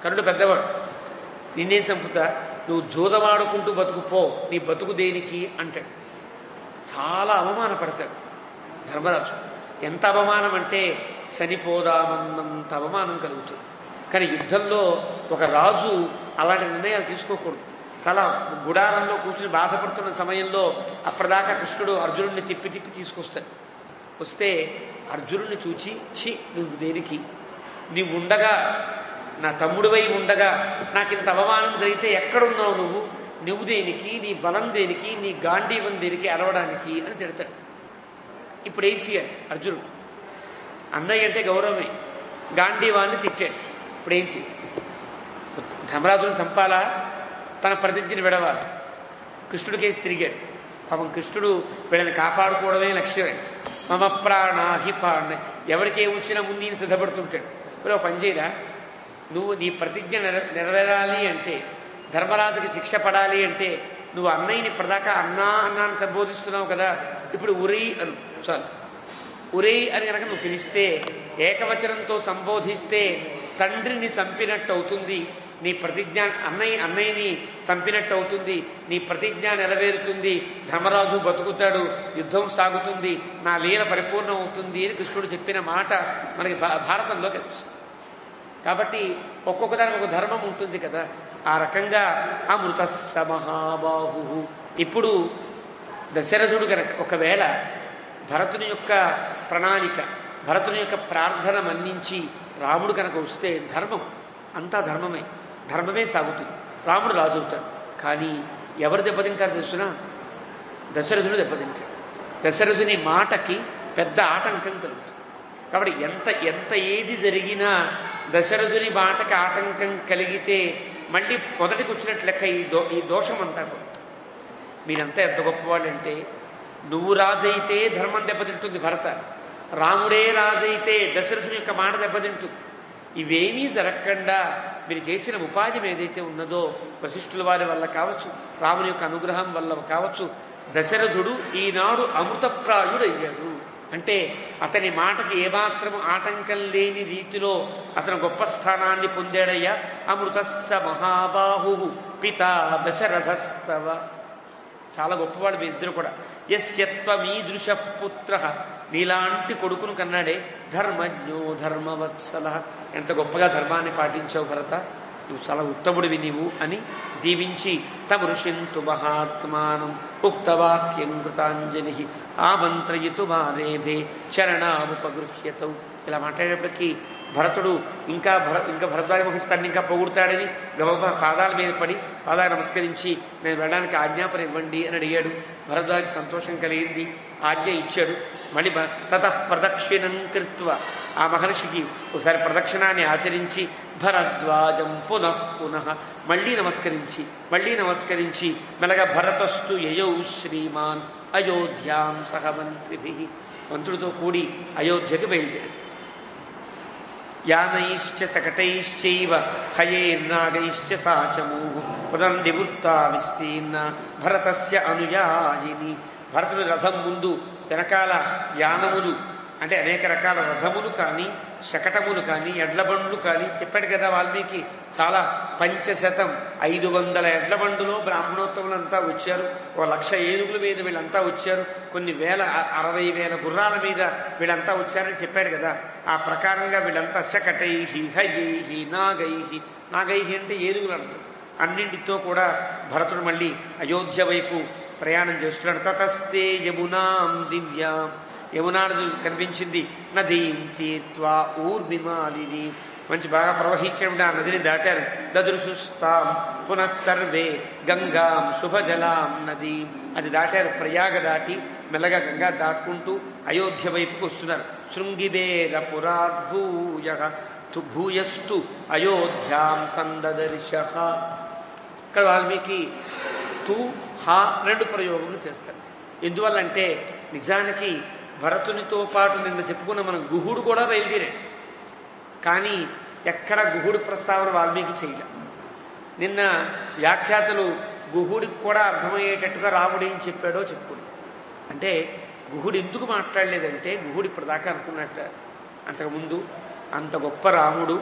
A: కర్ణుడు పెద్దవాడు, నిన్నేం చంపుతా, నువ్వు జూదమాడుకుంటూ బతుకుపో, నీ బతుకు దేనికి అంటాడు. చాలా అవమానపడతాడు ధర్మరాజు. ఎంత అవమానం అంటే చనిపోదామన్నంత అవమానం కలుగుతుంది. కానీ యుద్ధంలో ఒక రాజు అలాంటి నిర్ణయాలు తీసుకోకూడదు. చాలా గుడారంలో కూర్చుని బాధపడుతున్న సమయంలో అప్పటిదాకా కృష్ణుడు అర్జునుడిని తిప్పి తీసుకొస్తాడు. వస్తే అర్జునుడిని చూచి నువ్వు దేనికి, నీవు ఉండగా, నా తమ్ముడివై ఉండగా నాకింత అవమానం జరిగితే ఎక్కడున్నావు నువ్వు దేనికి, నీ బలం దేనికి, నీ గాంధీవం దేనికి అరవడానికి అని తిడతాడు. ఇప్పుడు ఏం చేయాలి అర్జునుడు? అన్నయ్య అంటే గౌరవమే, గాంధీవాన్ని తిట్టాడు. ఇప్పుడు ఏం చేయాలి? ధర్మరాజుని చంపాలా, తన ప్రతిజ్ఞని విడవాలి? కృష్ణుడికేసి తిరిగాడు. పాపం కృష్ణుడు వీళ్ళని కాపాడుకోవడమే లక్ష్యమే. మమ ప్రాణాహి ప్రాణ, ఎవరికేం వచ్చినా ముందు ఈయన సిద్ధపడుతుంటాడు. ఇప్పుడు పనిచేయరా, నువ్వు నీ ప్రతిజ్ఞ నెరవేరాలి అంటే, ధర్మరాజుకి శిక్ష పడాలి అంటే, నువ్వు అన్నయ్యని ఇప్పటిదాకా అన్నాన్ని సంబోధిస్తున్నావు కదా, ఇప్పుడు ఉరేయ్ అను చాలు. ఉరేయ్ అని కనుక నువ్వు పిలిస్తే, ఏకవచనంతో సంబోధిస్తే తండ్రిని చంపినట్టు అవుతుంది, నీ ప్రతిజ్ఞ అన్నయ్యని చంపినట్టు అవుతుంది, నీ ప్రతిజ్ఞ నెరవేరుతుంది, ధర్మరాజు బతుకుతాడు, యుద్ధం సాగుతుంది, నా లీల పరిపూర్ణం అవుతుంది అని కృష్ణుడు చెప్పిన మాట మనకి భారతంలో కనిపిస్తుంది. కాబట్టి ఒక్కొక్క దానికి ఒక ధర్మం ఉంటుంది కదా. ఆ రకంగా అమృతస్స మహాబాహు. ఇప్పుడు దశరథుడు కనుక ఒకవేళ భరతుని యొక్క ప్రణాళిక, భరతుని యొక్క ప్రార్థన మన్నించి రాముడు కనుక వస్తే ధర్మం అంతా ధర్మమే సాగుతుంది, రాముడు రాజు అవుతాడు. కానీ ఎవరు దెబ్బతింటారు తెలుసునా? దశరథుడు దెబ్బతింటాడు. దశరథుని మాటకి పెద్ద ఆటంకం కలుగుతుంది. కాబట్టి ఎంత ఏది జరిగినా దశరథుని మాటకి ఆటంకం కలిగితే మళ్ళీ మొదటికి వచ్చినట్లు లెక్క. ఈ దోషం అంతా కూడా మీరంతా ఎంత గొప్పవాళ్ళంటే, నువ్వు రాజైతే ధర్మం దెబ్బతింటుంది భరత, రాముడే రాజైతే దశరథుని యొక్క మాట దెబ్బతింటుంది. ఇవేమీ జరగకుండా మీరు చేసిన ఉపాయం ఏదైతే ఉన్నదో, వశిష్ఠుల వారి వల్ల కావచ్చు, రాముని యొక్క అనుగ్రహం వల్ల కావచ్చు, దశరథుడు ఈనాడు అమృతప్రాయుడయ్యాడు. అంటే అతని మాటకి ఏమాత్రము ఆటంకం లేని రీతిలో అతను గొప్ప స్థానాన్ని పొందాడయ్యా. అమృతస్స మహాబాహు పితా దశరథస్తవ. చాలా గొప్పవాడు మీ ఇద్దరు కూడా. యస్యత్వమీదృశ పుత్ర, నీలాంటి కొడుకును కన్నాడే. ధర్మజ్ఞో ధర్మవత్సల, ఎంత గొప్పగా ధర్మాన్ని పాటించావు భరత, నువ్వు చాలా ఉత్తముడివి నీవు అని దీవించి తమృషింతు మహాత్మానం ఉక్తవాక్యం కృతాంజలి ఆమంత్రయితు మారేభే చరణాముపగృహ్యతౌ. ఇలా మాట్లాడేటప్పటికీ భరతుడు ఇంకా భరద్వాజ మహర్షి ఇంకా పొగుడుతాడని గబగబా పాదాల మీద పడి పాదాలు నమస్కరించి నేను వెళ్ళడానికి ఆజ్ఞాపన ఇవ్వండి అని అడిగాడు. భరద్వాజ సంతోషం కలిగింది, ఆజ్ఞ ఇచ్చాడు. మళ్ళీ తతః ప్రదక్షిణం కృత్వ, ఆ మహర్షికి ఒకసారి ప్రదక్షిణాన్ని ఆచరించి భరద్వాజం పునః మళ్ళీ నమస్కరించి మెల్లగా భరతస్తు యయౌ శ్రీమాన్ అయోధ్యాం సహ మంత్రిభి, మంత్రులతో కూడి అయోధ్యకు బయలుదేరాడు. యానైశ్చ శకటైశ్చైవ హయైర్నాగైశ్చ సాచమూః పునర్నివృత్తా విస్తీర్ణ భరతస్య అనుయాయిని. భరతుడి రథం ముందు వెనకాల యానములు అంటే అనేక రకాల రథములు కానీ, శకటములు కానీ, ఎడ్లబండ్లు కానీ చెప్పాడు కదా వాల్మీకి. చాలా 500 ఎడ్లబండులో బ్రాహ్మణోత్తములంతా వచ్చారు. 1,00,000 ఏనుగుల మీద వీళ్ళంతా వచ్చారు. కొన్ని 60,000 గుర్రాల మీద వీళ్ళంతా వచ్చారని చెప్పాడు కదా. ఆ ప్రకారంగా వీళ్ళంతా శకటైహి హయైహి నాగైహి, నాగైహి అంటే ఏనుగులు అర్థం, అన్నింటితో కూడా భరతుడు మళ్ళీ అయోధ్య వైపు ప్రయాణం చేస్తున్నాడు. తతస్తే యమునాం దివ్యాం, యమునా నది కనిపించింది. నదీం తీర్త్వా ఊర్మిమాలిని మంచి బాగా ప్రవహించినప్పుడు ఆ నదిని దాటారు. దదృశుస్తాం పునఃసర్వే గంగాం శుభజలాం నది, అది దాటారు. ప్రయాగ దాటి మెల్లగా గంగా దాటుకుంటూ అయోధ్య వైపుకు వస్తున్నారు. శృంగిబేర పురాద్భూయ భూయస్తు అయోధ్యాం సందదర్శ. ఇక్కడ వాల్మీకి తూ హా 2 ప్రయోగములు చేస్తారు. ఎందువల్లంటే నిజానికి భరతునితో పాటు నిన్న చెప్పుకున్న మనం గుహుడు కూడా బయలుదేరాడు, కానీ ఎక్కడ గుహుడు ప్రస్తావన వాల్మీకి చేయలే. నిన్న వ్యాఖ్యాతలు గుహుడికి కూడా అర్థమయ్యేటట్టుగా రాముడు ఏం చెప్పాడో చెప్పుకున్నాం. అంటే గుహుడు ఎందుకు మాట్లాడలేదంటే, గుహుడు ఇప్పటిదాకా అనుకున్నట్ట అంతకుముందు అంత గొప్ప రాముడు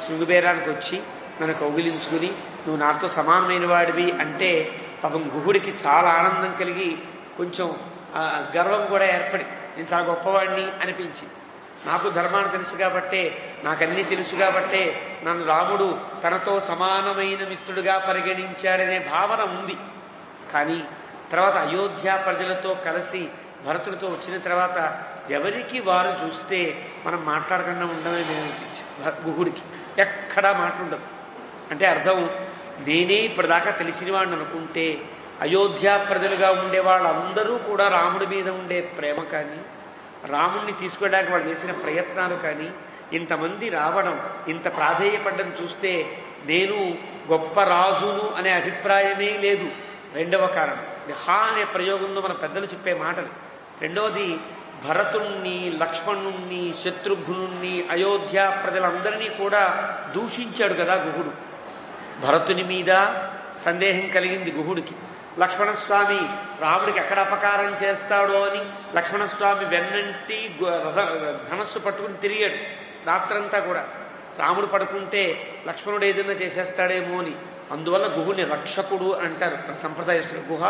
A: శృంగిబేరానికి వచ్చి నన్ను కౌగిలించుకుని నువ్వు నాతో సమానమైన వాడివి అంటే పాపం గుహుడికి చాలా ఆనందం కలిగి కొంచెం గర్వం కూడా ఏర్పడి నేను చాలా గొప్పవాడిని అనిపించింది. నాకు ధర్మాన్ని తెలుసు కాబట్టే, నాకన్నీ తెలుసు కాబట్టే నన్ను రాముడు తనతో సమానమైన మిత్రుడిగా పరిగణించాడనే భావన ఉంది. కానీ తర్వాత అయోధ్య ప్రజలతో కలిసి భరతుడితో వచ్చిన తర్వాత ఎవరికి వారు చూస్తే మనం మాట్లాడకుండా ఉండమే అనిపించింది గుహుడికి. ఎక్కడా మాట ఉండదు. అంటే అర్థం, నేనే ఇప్పటిదాకా తెలిసిన వాడిని అనుకుంటే అయోధ్య ప్రజలుగా ఉండే వాళ్ళందరూ కూడా రాముడి మీద ఉండే ప్రేమ కానీ, రాముణ్ణి తీసుకెళ్ళడానికి వాళ్ళు చేసిన ప్రయత్నాలు కానీ, ఇంతమంది రావడం, ఇంత ప్రాధేయపడ్డం చూస్తే నేను గొప్ప రాజును అనే అభిప్రాయమే లేదు. రెండవ కారణం హా అనే ప్రయోగంలో మన పెద్దలు చెప్పే మాటలు. రెండవది, భరతుణ్ణి, లక్ష్మణుణ్ణి, శత్రుఘ్నుణ్ణి, అయోధ్య ప్రజలందరినీ కూడా దూషించాడు కదా గుహుడు. భరతుని మీద సందేహం కలిగింది గుహుడికి. లక్ష్మణస్వామి రాముడికి ఎక్కడ అపకారం చేస్తాడో అని లక్ష్మణస్వామి వెన్నంటి ధనస్సు పట్టుకుని తిరిగాడు రాత్రంతా కూడా. రాముడు పడుకుంటే లక్ష్మణుడు ఏదైనా చేసేస్తాడేమో అని. అందువల్ల గుహుని రక్షకుడు అంటారు మన సంప్రదాయస్తులు. గుహ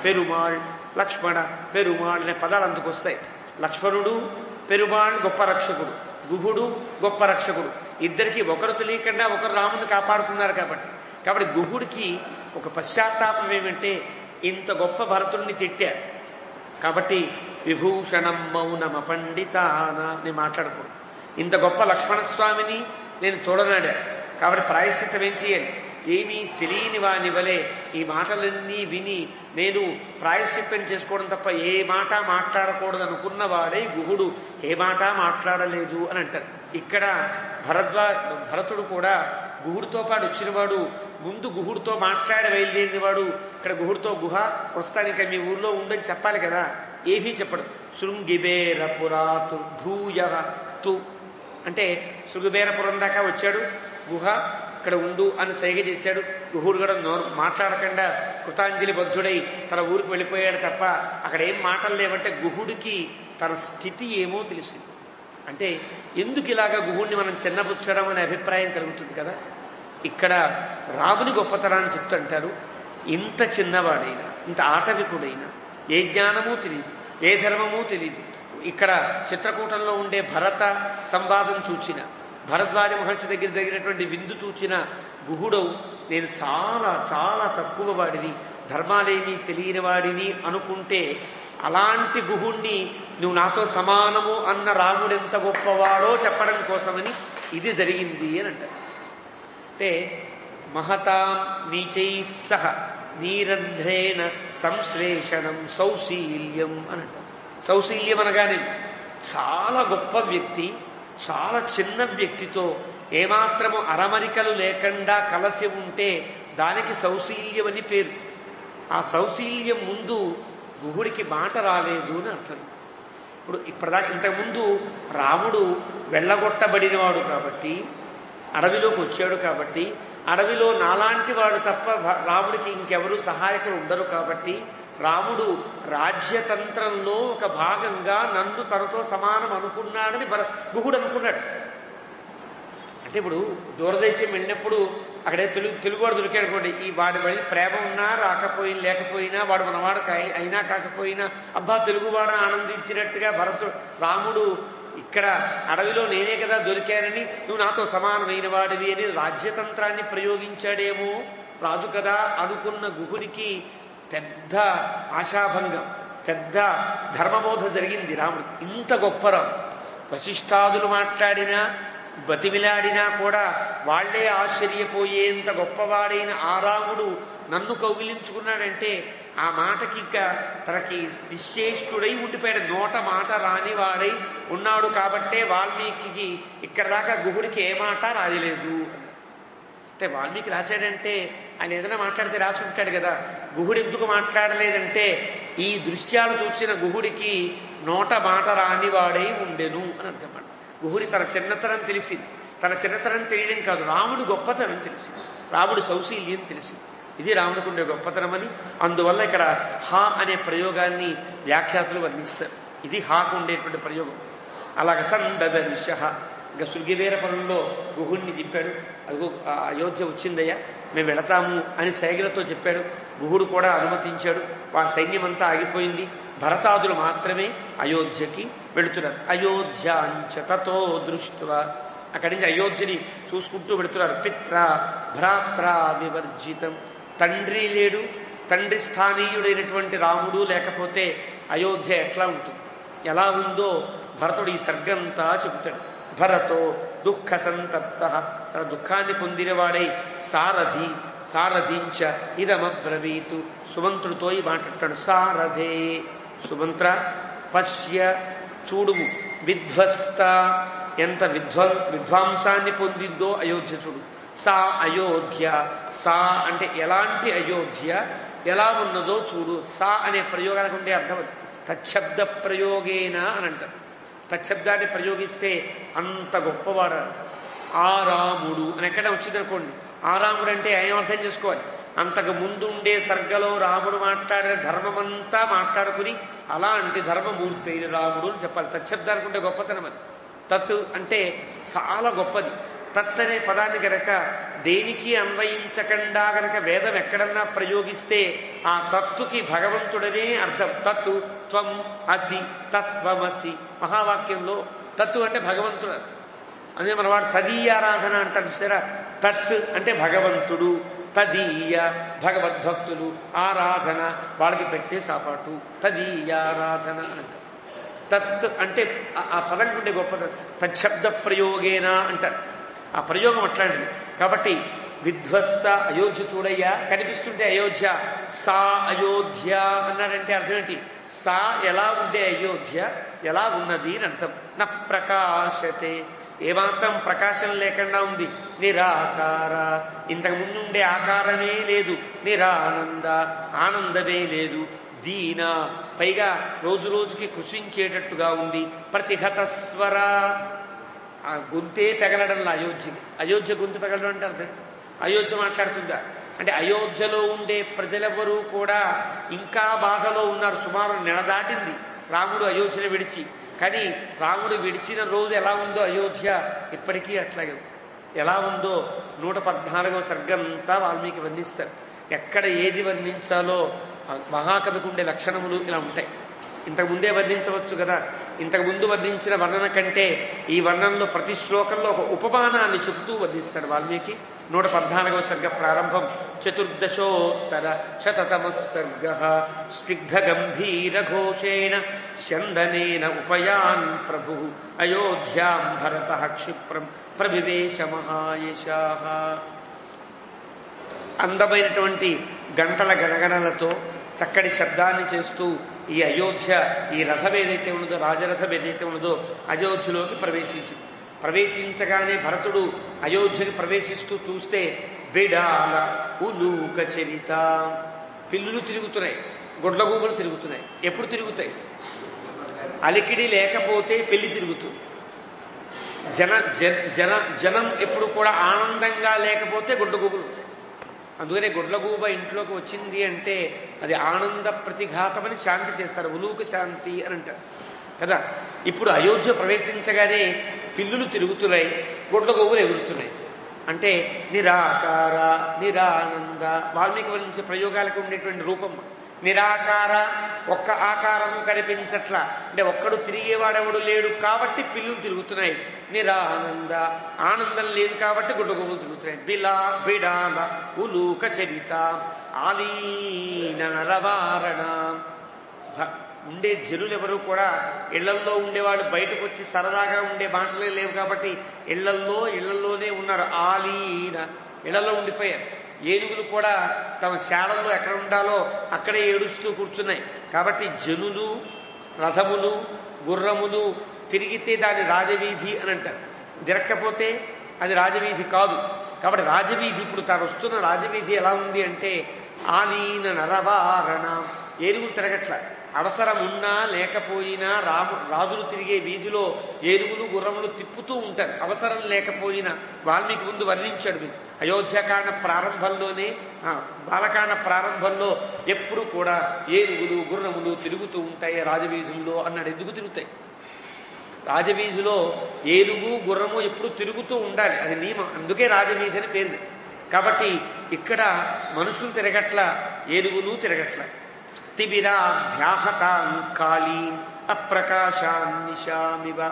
A: పెరుమాళ్, లక్ష్మణ పెరుమాళ్ అనే పదాలు అందుకొస్తాయి. లక్ష్మణుడు పెరుమాళ్ గొప్ప రక్షకుడు, గుహుడు గొప్ప రక్షకుడు. ఇద్దరికి ఒకరు తెలియకుండా ఒకరు రాముని కాపాడుతున్నారు కాబట్టి గుహుడికి ఒక పశ్చాత్తాపం ఏమంటే, ఇంత గొప్ప భరతుణ్ణి తిట్టారు కాబట్టి విభూషణం మౌనమ పండితాన నేను మాట్లాడకూడదు. ఇంత గొప్ప లక్ష్మణస్వామిని నేను తోడనాడా కాబట్టి ప్రాయశ్చిత్తం ఏం చేయాలి? ఏమీ తెలియని వాని వలె ఈ మాటలన్నీ విని నేను ప్రాయశ్చిత్తం చేసుకోవడం తప్ప ఏ మాట మాట్లాడకూడదు అనుకున్న వాడే గుహుడు ఏ మాట మాట్లాడలేదు అని అంటారు. ఇక్కడ భరతుడు కూడా గుహుడితో పాటు వచ్చినవాడు, ముందు గుహుడితో మాట్లాడి బయలుదేరిన వాడు. ఇక్కడ గుహుడితో గుహ వస్తానిక మీ ఊర్లో ఉండని చెప్పాలి కదా, ఏమీ చెప్పడు. శృంగిబేరపురాతు భూయ తు అంటే శృంగిబేరపురం దాకా వచ్చాడు, గుహ ఇక్కడ ఉండు అని సైగ చేశాడు. గుహుడు కూడా మాట్లాడకుండా కృతాంజలి బద్ధుడై తన ఊరికి వెళ్ళిపోయాడు తప్ప అక్కడ ఏం మాటలు లేవంటే గుహుడికి తన స్థితి ఏమో తెలిసింది. అంటే ఎందుకు ఇలాగా గుహుడిని మనం చిన్నపుచ్చడం అనే అభిప్రాయం కలుగుతుంది కదా. ఇక్కడ రాముని గొప్పతనాన్ని చెప్తుంటారు. ఇంత చిన్నవాడైనా, ఇంత ఆటవికుడైనా, ఏ జ్ఞానమూ తెలియదు, ఏ ధర్మమూ తెలియదు. ఇక్కడ చిత్రకూటంలో ఉండే భరత సంవాదం చూచిన, భరద్వాజ మహర్షి దగ్గర జరిగినటువంటి విందు చూచిన గుహుడు నేను చాలా చాలా తక్కువ వాడిని, ధర్మాలేమీ తెలియని వాడిని అనుకుంటే, అలాంటి గుహుణ్ణి నువ్వు నాతో సమానము అన్న రాముడు ఎంత గొప్పవాడో చెప్పడం కోసమని ఇది జరిగింది అని అంటారు. అంటే మహతాం నీచై సహ నీరంధ్రేణ సంశ్లేషణం సౌశీల్యం అని అంటారు. సౌశీల్యం అనగానే చాలా గొప్ప వ్యక్తి చాలా చిన్న వ్యక్తితో ఏమాత్రము అరమరికలు లేకుండా కలసి ఉంటే దానికి సౌశీల్యం అని పేరు. ఆ సౌశీల్యం ముందు గుహుడికి మాట రాలేదు అని అర్థం. ఇప్పుడు ఇంతకుముందు రాముడు వెళ్ళగొట్టబడినవాడు కాబట్టి, అడవిలోకి వచ్చాడు కాబట్టి, అడవిలో నాలాంటి వాడు తప్ప రాముడికి ఇంకెవరూ సహాయకులు ఉండరు కాబట్టి రాముడు రాజ్యతంత్రంలో ఒక భాగంగా నన్ను తనతో సమానం అనుకున్నాడని గుహుడు అనుకున్నాడు. అంటే ఇప్పుడు దూరదేశం వెళ్ళినప్పుడు అక్కడే తెలుగువాడు దొరికాడు అనుకోండి, ఈ వాడి వడి ప్రేమ ఉన్నా రాకపోయినా లేకపోయినా వాడు మనవాడు అయినా కాకపోయినా అబ్బా తెలుగువాడు ఆనందించినట్టుగా రాముడు ఇక్కడ అడవిలో నేనే కదా దొరికానని నువ్వు నాతో సమానమైన వాడివి అని రాజ్యతంత్రాన్ని ప్రయోగించాడేమో రాజు కదా అనుకున్న గుహునికి పెద్ద ఆశాభంగం, పెద్ద ధర్మబోధ జరిగింది రాముడు. ఇంత గొప్ప రాము వశిష్ఠాదులు మాట్లాడినా బతిమిలాడినా కూడా వాళ్లే ఆశ్చర్యపోయేంత గొప్పవాడైన ఆ రాముడు నన్ను కౌగిలించుకున్నాడంటే ఆ మాటకి ఇంకా తనకి నిశ్చేష్టుడై ఉండిపోయాడు. నోట మాట రానివాడై ఉన్నాడు కాబట్టే వాల్మీకి ఇక్కడ దాకా గుహుడికి ఏ మాట రాయలేదు. అంటే వాల్మీకి రాశాడంటే ఆయన ఏదైనా మాట్లాడితే రాసి ఉంటాడు కదా. గుహుడు ఎందుకు మాట్లాడలేదంటే ఈ దృశ్యాలు చూసిన గుహుడికి నోట మాట రానివాడై ఉండెను అని అర్థమాట. గుహుడి తన చిన్నతనం తెలిసింది. తన చిన్నతనం తెలియడం కాదు, రాముడు గొప్పతనం తెలిసింది, రాముడు సౌశీల్యం తెలిసింది. ఇది రాముడికి ఉండే గొప్పతనమని అందువల్ల ఇక్కడ హా అనే ప్రయోగాన్ని వ్యాఖ్యాతులు వర్ణిస్తారు. ఇది హాకు ఉండేటువంటి ప్రయోగం. అలాగ సందదర్శ ఇంకా శృంగివేర పనుల్లో గుహుడిని దింపాడు. అదిగో అయోధ్య వచ్చిందయ్యా, మేము వెళతాము అని సైగలతో చెప్పాడు. గుహుడు కూడా అనుమతించాడు. వారి సైన్యమంతా ఆగిపోయింది. భరతాదులు మాత్రమే అయోధ్యకి వెళుతున్నారు. అయోధ్యాంచ తతో దృష్ట్వా అక్కడి నుంచి అయోధ్యని చూసుకుంటూ వెళుతున్నారు. పిత్ర భ్రాత్ర వివర్జితం, తండ్రి లేడు, తండ్రి స్థానీయుడైనటువంటి రాముడు లేకపోతే అయోధ్య ఎట్లా ఉంటుంది, ఎలా ఉందో భరతుడు ఈ సర్గంతా చెబుతాడు. భరతో దుఃఖ సంతప్త, తన దుఃఖాన్ని పొందినవాడై సారథి సారథించ ఇదమబ్రవీతు, సుమంత్రుడితో ఈ మాట్లాడతాడు. సారథే సుమంత్ర పశ్య చూడుము, విధ్వస్త ఎంత విధ్వంసాన్ని పొందిందో అయోధ్య చూడు. సా అయోధ్య, సా అంటే ఎలాంటి అయోధ్య ఎలా ఉన్నదో చూడు. సా అనే ప్రయోగానికి ఉండే అర్థం తచ్చబ్ద ప్రయోగేన అని అంటారు. తచ్చబ్దాన్ని ప్రయోగిస్తే అంత గొప్పవాడు అర్థం. ఆ రాముడు అని ఎక్కడ వచ్చిందనుకోండి, ఆ రాముడు అంటే ఏమర్థం చేసుకోవాలి, అంతకు ముందుండే సర్గలో రాముడు మాట్లాడే ధర్మమంతా మాట్లాడుకుని అలాంటి ధర్మమూర్తి అయిన రాముడు అని చెప్పాలి. తచ్చబ్దానికి ఉండే గొప్పతనం అది. తత్ అంటే చాలా గొప్పది. తత్ అనే పదాన్ని గనక దేనికి అన్వయించకుండా గనక వేదం ఎక్కడన్నా ప్రయోగిస్తే ఆ తత్తుకి భగవంతుడనే అర్థం. తత్తు త్వం అసి తత్వమసి మహావాక్యంలో తత్తు అంటే భగవంతుడు అర్థం. అదే మనవాడు తదీయారాధన అంటారు చూసారా. తత్ అంటే భగవంతుడు, తదీయ భగవద్భక్తులు, ఆరాధన వాళ్ళకి పెట్టే సాపాటు, తదీయారాధన అంటారు. తత్ అంటే ఆ పదం ఉండే గొప్పతనం. తచ్చబ్ద ప్రయోగేన అంటారు. ఆ ప్రయోగం అట్లాంటిది. కాబట్టి విధ్వస్త అయోధ్య చూడయ్యా, కనిపిస్తుంటే అయోధ్య. సా అయోధ్య అన్నాడంటే అర్థం ఏంటి, సా ఎలా ఉండే అయోధ్య ఎలా ఉన్నది అని అర్థం. న ప్రకాశతే ఏమాత్రం ప్రకాశం లేకుండా ఉంది. నిరాకార ఇంతకు ముందు ఉండే ఆకారమే లేదు. నిరానంద ఆనందమే లేదు. దీన పైగా రోజు రోజుకి కృషించేటట్టుగా ఉంది. ప్రతిహత స్వర ఆ గొంతే పెగలడంలా అయోధ్యకి. అయోధ్య గొంతు పెగలడం అంటే అర్థం, అయోధ్య మాట్లాడుతుందా అంటే అయోధ్యలో ఉండే ప్రజలెవరూ కూడా ఇంకా బాధలో ఉన్నారు. సుమారు నెల దాటింది రాముడు అయోధ్యను విడిచి. కానీ రాముడు విడిచిన రోజు ఎలా ఉందో అయోధ్య ఇప్పటికీ అట్లాగే ఎలా ఉందో 114వ సర్గంతా వాల్మీకి వర్ణిస్తారు. ఎక్కడ ఏది వర్ణించాలో మహాకవికి ఉండే లక్షణములు ఇలా ఉంటాయి. ఇంతకుముందే వర్ణించవచ్చు కదా. ఇంతకుముందు వర్ణించిన వర్ణన కంటే ఈ వర్ణనలో ప్రతి శ్లోకంలో ఒక ఉపమానాన్ని చెబుతూ వర్ణిస్తాడు వాల్మీకి. 114వ సర్గ ప్రారంభం. చతుర్దశోత్తర శతతమ సర్గ స్నిగ్ధ గంభీర ఘోషేణ స్యందనేన ఉపయాన్ ప్రభు అయోధ్యాం భరత క్షిప్రం ప్రవివేశ మహాయశాః. అందమైనటువంటి గంటల గణగణలతో చక్కటి శబ్దాన్ని చేస్తూ ఈ అయోధ్య, ఈ రథం ఏదైతే ఉన్నదో, రాజరథం ఏదైతే ఉన్నదో అయోధ్యలోకి ప్రవేశించింది. ప్రవేశించగానే భరతుడు అయోధ్యకి ప్రవేశిస్తూ చూస్తే బిడాల ఉలూక చరిత, పిల్లులు తిరుగుతున్నాయి, గొడ్లగూబలు తిరుగుతున్నాయి. ఎప్పుడు తిరుగుతాయి? అలికిడి లేకపోతే పెళ్లి తిరుగుతుంది. జనం ఎప్పుడు కూడా ఆనందంగా లేకపోతే గొడ్లగూబలు. అందుకనే గొడ్లగూబ ఇంట్లోకి వచ్చింది అంటే అది ఆనంద ప్రతిఘాతమని శాంతి చేస్తారు. ఉలూక శాంతి అని అంటారు కదా. ఇప్పుడు అయోధ్య ప్రవేశించగానే పిల్లులు తిరుగుతున్నాయి, గొడ్లగూబలు ఎగురుతున్నాయి. అంటే నిరాకార నిరానంద వాల్మీకి వర్ణించే ప్రయోగాలకు ఉండేటువంటి రూపం. నిరాకార ఒక్క ఆకారము కనిపించట్లా, అంటే ఒక్కడు తిరిగేవాడెవడు లేడు కాబట్టి పిల్లులు తిరుగుతున్నాయి. నిరానంద ఆనందం లేదు కాబట్టి గుడ్డగోబులు తిరుగుతున్నాయి. బిలా బిడాల ఉలూక చరిత ఆలీన నరవారణ ఉండే జనులు ఎవరు కూడా ఇళ్లల్లో ఉండేవాళ్ళు బయటకు వచ్చి సరదాగా ఉండే మాటలే లేవు కాబట్టి ఇళ్లల్లోనే ఉన్నారు. ఆలీన ఇళ్లలో ఉండిపోయారు. ఏనుగులు కూడా తమ శాలల్లో ఎక్కడ ఉండాలో అక్కడే ఏడుస్తూ కూర్చున్నాయి. కాబట్టి జనులు, రథములు, గుర్రములు తిరిగితే దాని రాజవీధి అని అంటారు. తిరక్కపోతే అది రాజవీధి కాదు. కాబట్టి రాజవీధి, ఇప్పుడు తాను వస్తున్న రాజవీధి ఎలా ఉంది అంటే ఆలీన నరవారణ, ఏనుగులు తిరగట్ల. అవసరం ఉన్నా లేకపోయినా రాజులు తిరిగే వీధిలో ఏనుగులు గుర్రములు తిప్పుతూ ఉంటారు. అవసరం లేకపోయినా వాల్మీకి ముందు వర్ణించాడు. అయోధ్యకాండ ప్రారంభంలోనే, బాలకాండ ప్రారంభంలో ఎప్పుడు కూడా ఏనుగులు గుర్రములు తిరుగుతూ ఉంటాయి రాజవీధుల్లో అన్నాడు. ఎందుకు తిరుగుతాయి? రాజవీధిలో ఏనుగు గుర్రము ఎప్పుడు తిరుగుతూ ఉండాలి, అది నియమం. అందుకే రాజవీధి అని పేరు. కాబట్టి ఇక్కడ మనుషులు తిరగట్ల, ఏనుగులు తిరగట్ల. తిబిరాభ్యాహతాం కాళీం అప్రకాశాన్నిశామివ,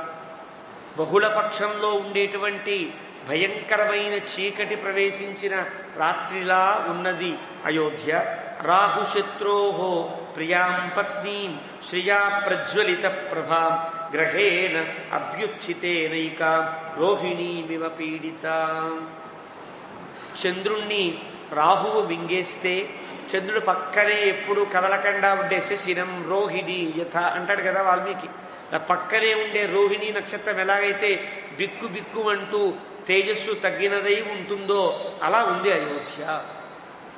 A: బహుళ పక్షంలో ఉండేటువంటి భయంకరమైన చీకటి ప్రవేశించిన రాత్రిలా ఉన్నది అయోధ్య. రాహుశత్రోహో ప్రియాం పత్నీం శ్రియా ప్రజ్వలిత ప్రభాం గ్రహేణ అభ్యుత్థితేనైకా రోహిణీమివ పీడితాం. చంద్రుణ్ణి రాహువు మింగేస్తే చంద్రుడు పక్కనే ఎప్పుడు కదలకుండా ఉండే శశినం రోహిణి యథ అంటాడు కదా వాల్మీకి. పక్కనే ఉండే రోహిణి నక్షత్రం ఎలాగైతే బిక్కు బిక్కు అంటూ తేజస్సు తగ్గినదై ఉంటుందో అలా ఉంది అయోధ్య.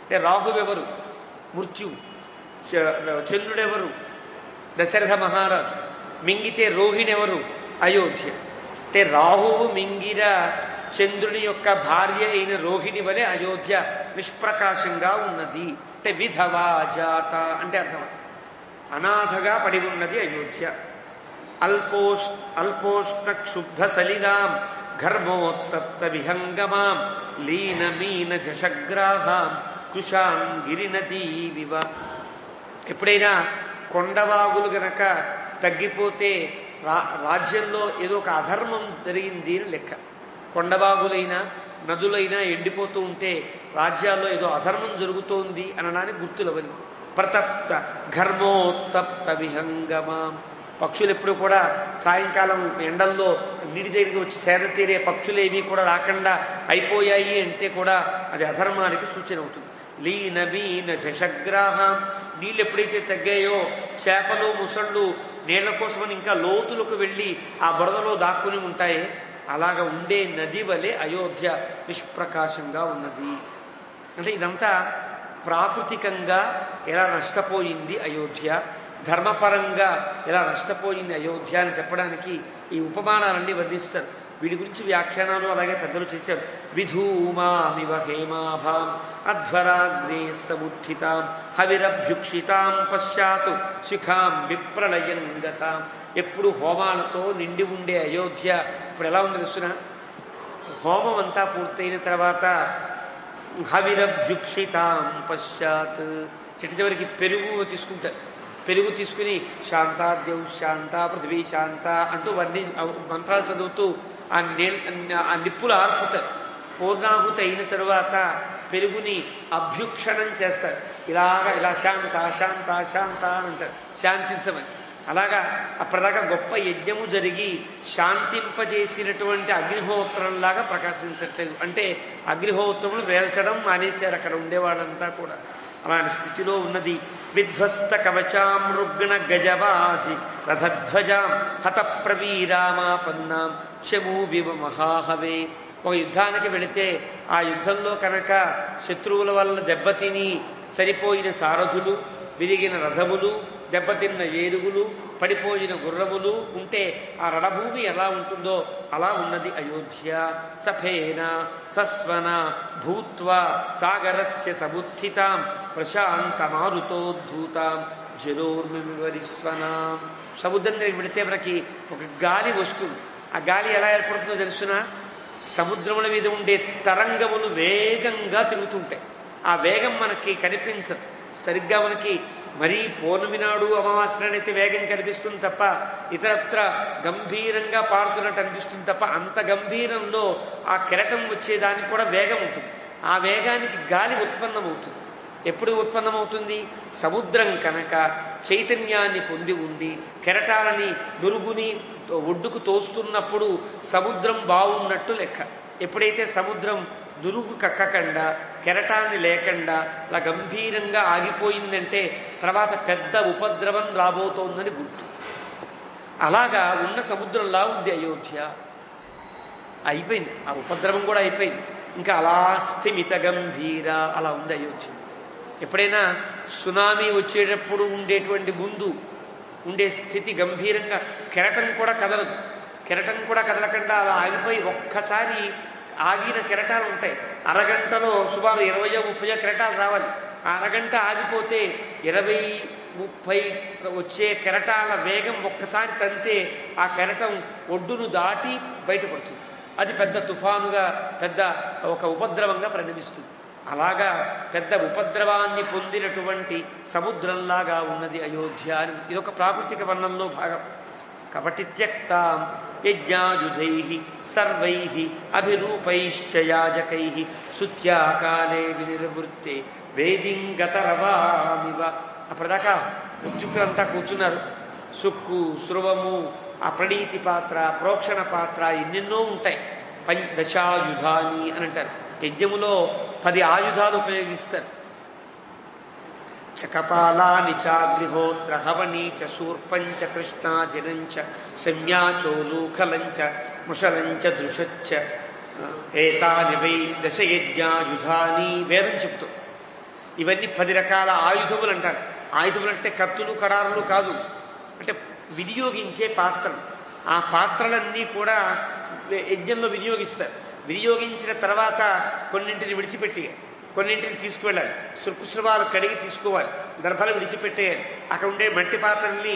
A: అంటే రాహువెవరు? మృత్యు. చంద్రుడెవరు? దశరథ మహారాజు. మింగితే రోహిణి ఎవరు? అయోధ్య. అంటే రాహువు మింగిన చంద్రుని యొక్క భార్య అయిన రోహిణి వలె అయోధ్య నిష్ప్రకాశంగా ఉన్నది. అంటే విధవా జాత అంటే అర్థం, అనాథగా పడి ఉన్నది అయోధ్య. అల్పోష్ణ క్షుబ్ధ సలిలాం ఘర్మోత్తప్త విహంగమాం లీనమీన జశగ్రాహాం కుశాం గిరినదీవివ. ఎప్పుడైనా కొండవాగులు గనక తగ్గిపోతే రాజ్యంలో ఏదో ఒక అధర్మం జరిగింది అని లెక్క. కొండవాగులైనా నదులైనా ఎండిపోతూ ఉంటే రాజ్యాల్లో ఏదో అధర్మం జరుగుతోంది అనడానికి గుర్తులవని. ప్రతప్త ఘర్మోత్తప్త విహంగమాం. పక్షులు ఎప్పుడు కూడా సాయంకాలం ఎండల్లో నీటి దగ్గరికి వచ్చి సేద తీరే పక్షులేవి కూడా రాకుండా అయిపోయాయి అంటే కూడా అది అధర్మానికి సూచన అవుతుంది. లీనవీన జశగ్రాహం. నీళ్ళు ఎప్పుడైతే తగ్గాయో చేపలు ముసళ్ళు నీళ్ల కోసమని ఇంకా లోతులకు వెళ్ళి ఆ బురదలో దాక్కుని ఉంటాయి. అలాగా ఉండే నది వలె అయోధ్య నిష్ప్రకాశంగా ఉన్నది. అంటే ఇదంతా ప్రాకృతికంగా ఎలా నష్టపోయింది అయోధ్య, ధర్మపరంగా ఎలా నష్టపోయింది అయోధ్య అని చెప్పడానికి ఈ ఉపమానాలన్నీ వర్ణిస్తారు. వీడి గురించి వ్యాఖ్యానాలు అలాగే పెద్దలు చేశారు. విధూమామివ హేమాభాం అధ్వరాగ్నే సముత్థితాం హవిరభ్యుక్షితాం పశ్చాత్ శిఖాం విప్రళయం గతాం. ఎప్పుడు హోమాలతో నిండి ఉండే అయోధ్య ఇప్పుడు ఎలా ఉంది తెలుసునా? హోమం అంతా పూర్తయిన తర్వాత హవిరభ్యుక్షితాం పశ్చాత్ చిట్ట చివరికి పెరుగు తీసుకుంటారు. పెరుగు తీసుకుని శాంతాద్యౌ శాంత పృథివీ శాంత అంటూ మంత్రాలు చదువుతూ ఆ నిప్పులు ఆర్పుతారు. పూర్ణాహుతి అయిన తరువాత పెరుగుని అభ్యుక్షణం చేస్తారు. ఇలా శాంత శాంత శాంత అని అంటారు, శాంతించమని. అలాగా అప్పటిదాకా గొప్ప యజ్ఞము జరిగి శాంతింపజేసినటువంటి అగ్నిహోత్రంలాగా ప్రకాశించట్లేదు. అంటే అగ్నిహోత్రములు వేల్చడం మానేశారు అక్కడ ఉండేవాళ్ళంతా కూడా. అలాంటి స్థితిలో ఉన్నది. విధ్వస్త కవచాం రుగ్ణ గజవాజి రథధ్వజాం హత ప్రవీరామాపన్నాం చమూవివ మహాహవే. ఒక యుద్ధానికి వెళితే ఆ యుద్ధంలో కనుక శత్రువుల వల్ల దెబ్బతిని చనిపోయిన సారథులు, విరిగిన రథములు, దెబ్బతిన్న ఏనుగులు, పడిపోయిన గుర్రములు ఉంటే ఆ రణభూమి ఎలా ఉంటుందో అలా ఉన్నది అయోధ్య. సఫేన సస్వన భూత్వా సాగరస్య సముత్థితాం ప్రశాంతమారుతోద్ధూతాం జలోర్మివరిస్వనాం. సముద్రం దగ్గరికి వెళితే మనకి ఒక గాలి వస్తుంది. ఆ గాలి ఎలా ఏర్పడుతుందో తెలుసునా? సముద్రముల మీద ఉండే తరంగములు వేగంగా తిరుగుతుంటాయి. ఆ వేగం మనకి కనిపించదు. సరిగ్గా మనకి మరీ పౌర్ణమి నాడు అమావాస్య అయితే వేగం కనిపిస్తుంది తప్ప ఇతరత్ర గంభీరంగా పారుతున్నట్టు అనిపిస్తుంది తప్ప అంత గంభీరంలో ఆ కెరటం వచ్చేదానికి కూడా వేగం ఉంటుంది. ఆ వేగానికి గాలి ఉత్పన్నమవుతుంది. ఎప్పుడు ఉత్పన్నమవుతుంది? సముద్రం కనుక చైతన్యాన్ని పొంది ఉండి కెరటాలని నురుగుని ఒడ్డుకు తోస్తున్నప్పుడు సముద్రం బాగున్నట్టు లెక్క. ఎప్పుడైతే సముద్రం నురుగు కక్కకుండా కెరటాన్ని లేకుండా అలా గంభీరంగా ఆగిపోయిందంటే తర్వాత పెద్ద ఉపద్రవం రాబోతోందని గుర్తు. అలాగా ఉన్న సముద్రంలా ఉంది అయోధ్య. అయిపోయింది, ఆ ఉపద్రవం కూడా అయిపోయింది. ఇంకా అలా స్థిమిత గంభీర అలా ఉంది అయోధ్య. ఎప్పుడైనా సునామీ వచ్చేటప్పుడు ఉండేటువంటి ముందు ఉండే స్థితి గంభీరంగా కెరటం కూడా కదలదు. కెరటం కూడా కదలకుండా అలా ఆగిపోయి ఒక్కసారి ఆగిన కెరటాలు ఉంటాయి. అరగంటలో సుమారు 20-30 కెరటాలు రావాలి. ఆ అరగంట ఆగిపోతే 20-30 వచ్చే కెరటాల వేగం ఒక్కసారి తంతే ఆ కెరటం ఒడ్డును దాటి బయటపడుతుంది. అది పెద్ద తుఫానుగా పెద్ద ఒక ఉపద్రవంగా పరిణమిస్తుంది. అలాగా పెద్ద ఉపద్రవాన్ని పొందినటువంటి సముద్రంలాగా ఉన్నది అయోధ్య అని ఇదొక ప్రాకృతిక వర్ణంలో భాగం. కాబట్టి త్యక్తాం యజ్ఞాయుధై సర్వై అభిరూపైశ్చ యాజకై శుత్యాకాలే వినిర్వృత్తే వేదింగతరవామివ. అప్పటిదాకా ఉద్యుక్తులంతా కూర్చున్నారు. సుక్కు, స్రువము, ఆ ప్రణీతి పాత్ర, ప్రోక్షణ పాత్ర ఎన్నెన్నో ఉంటాయి. దశాయుధాని అని అంటారు. యజ్ఞములో 10 ఆయుధాలు ఉపయోగిస్తారు. చకపాలాని చాగ్నిహోత్ర హవనీచ శూర్పంచ కృష్ణాజనంచ సంజ్ఞాచోలూఖలంచ ముషలంచ దృశచ్చ ఏతాని వై దశయజ్ఞాయుధాని వేదం చెప్తూ ఇవన్నీ 10 రకాల ఆయుధములు అంటారు. ఆయుధములు అంటే కత్తులు కడారులు కాదు, అంటే వినియోగించే పాత్రలు. ఆ పాత్రలన్నీ కూడా యజ్ఞంలో వినియోగిస్తారు. వినియోగించిన తర్వాత కొన్నింటిని విడిచిపెట్టి కొన్నింటిని తీసుకువెళ్ళాలి. సుర్కుశ్రవాలు కడిగి తీసుకోవాలి, దర్భలు విడిచిపెట్టేయాలి, అక్కడ ఉండే మట్టి పాత్రల్ని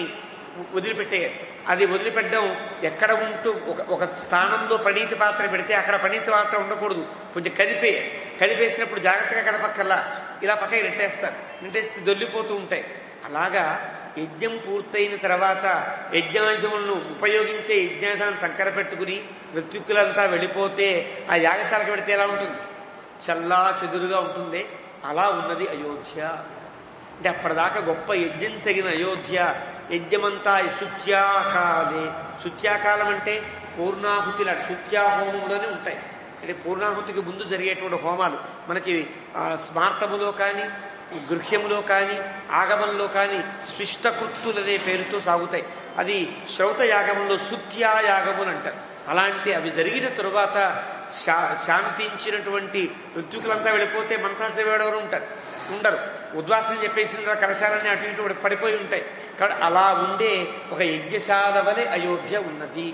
A: వదిలిపెట్టేయాలి. అది వదిలిపెట్టడం ఎక్కడ ఉంటూ ఒక స్థానంలో పనీతి పాత్ర పెడితే అక్కడ పనీతి పాత్ర ఉండకూడదు, కొంచెం కదిపేయాలి. కదిపేసినప్పుడు జాగ్రత్తగా కదపక్కల్లా ఇలా పక్కకి నెట్టేస్తారు, నెట్టేస్తే దొల్లిపోతూ ఉంటాయి. అలాగా యజ్ఞం పూర్తయిన తర్వాత యజ్ఞాయుధములను ఉపయోగించే యజ్ఞాయుధాన్ని సంకర పెట్టుకుని మృత్యుక్కులంతా వెళ్ళిపోతే ఆ యాగశాలకు పెడితే ఎలా ఉంటుంది? చల్లా చెదురుగా ఉంటుంది. అలా ఉన్నది అయోధ్య. అంటే అప్పటిదాకా గొప్ప యజ్ఞం తగిన అయోధ్య. యజ్ఞమంతా శుత్యాకాలే. శుత్యాకాలం అంటే పూర్ణాహుతి శుత్యాహోమములని ఉంటాయి. అంటే పూర్ణాహుతికి ముందు జరిగేటువంటి హోమాలు మనకి స్మార్తములో కానీ గృహ్యములో కానీ ఆగమంలో కానీ స్విష్టకృత్తులనే పేరుతో సాగుతాయి. అది శ్రౌత యాగమంలో శుత్యాయాగములు అంటారు. అలాంటి అవి జరిగిన తరువాత శాంతించినటువంటి ఋతుకులంతా వెళ్ళిపోతే మంత్రాలు చదివేవాడు ఉంటారు, ఉండరు. ఉద్వాసం చెప్పేసిన కలశాలన్నీ అటు ఇటు పడిపోయి ఉంటాయి. కాబట్టి అలా ఉండే ఒక యజ్ఞశాల వలె అయోధ్య ఉన్నది.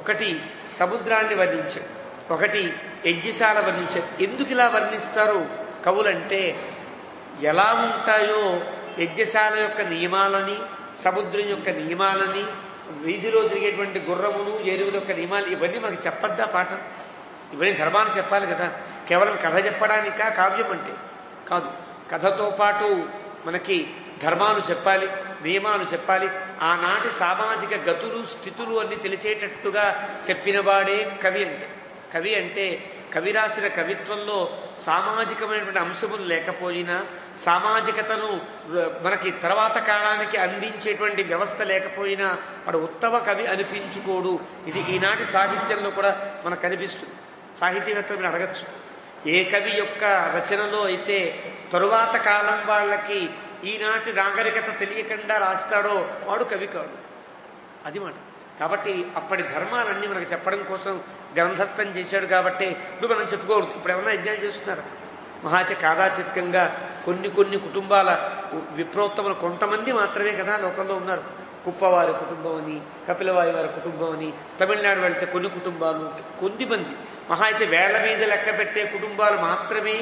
A: ఒకటి సముద్రాన్ని వర్ణించారు, ఒకటి యజ్ఞశాల వర్ణించారు. ఎందుకు ఇలా వర్ణిస్తారు కవులంటే ఎలా ఉంటాయో యజ్ఞశాల యొక్క నియమాలని, సముద్రం యొక్క నియమాలని, వీధిలో తిరిగేటువంటి గుర్రములు ఏనుగుల యొక్క నియమాలు ఇవన్నీ మనకి చెప్పద్దా పాఠం? ఇవన్నీ ధర్మాన్ని చెప్పాలి కదా. కేవలం కథ చెప్పడానికా కావ్యం అంటే కాదు. కథతో పాటు మనకి ధర్మాలు చెప్పాలి, నియమాలు చెప్పాలి. ఆనాటి సామాజిక గతులు స్థితులు అన్ని తెలిసేటట్టుగా చెప్పినవాడే కవి అంటే. కవి అంటే కవి రాసిన కవిత్వంలో సామాజికమైనటువంటి అంశములు లేకపోయినా, సామాజికతను మనకి తర్వాత కాలానికి అందించేటువంటి వ్యవస్థ లేకపోయినా వాడు ఉత్తమ కవి అనిపించుకోడు. ఇది ఈనాటి సాహిత్యంలో కూడా మనకు కనిపిస్తుంది. సాహితీవేత్తలు మీరు అడగచ్చు, ఏ కవి యొక్క రచనలో అయితే తరువాత కాలం వాళ్ళకి ఈనాటి నాగరికత తెలియకుండా రాస్తాడో వాడు కవి కాడు. అది మాట. కాబట్టి అప్పటి ధర్మాలన్నీ మనకు చెప్పడం కోసం గ్రంథస్థం చేశాడు. కాబట్టి ఇప్పుడు మనం చెప్పుకోవద్దు. ఇప్పుడు ఏమన్నా యజ్ఞాలు చేస్తున్నారు మహా అయితే కాదాచిత్కంగా కొన్ని కుటుంబాల విప్రోత్తములు కొంతమంది మాత్రమే కదా లోకంలో ఉన్నారు. కుప్పవారి కుటుంబం అని, కపిలవారి వారి కుటుంబం అని, తమిళనాడు వెళ్తే కొన్ని కుటుంబాలు, కొద్దిమంది మహా అయితే వేళ్ల మీద లెక్క పెట్టే కుటుంబాలు మాత్రమే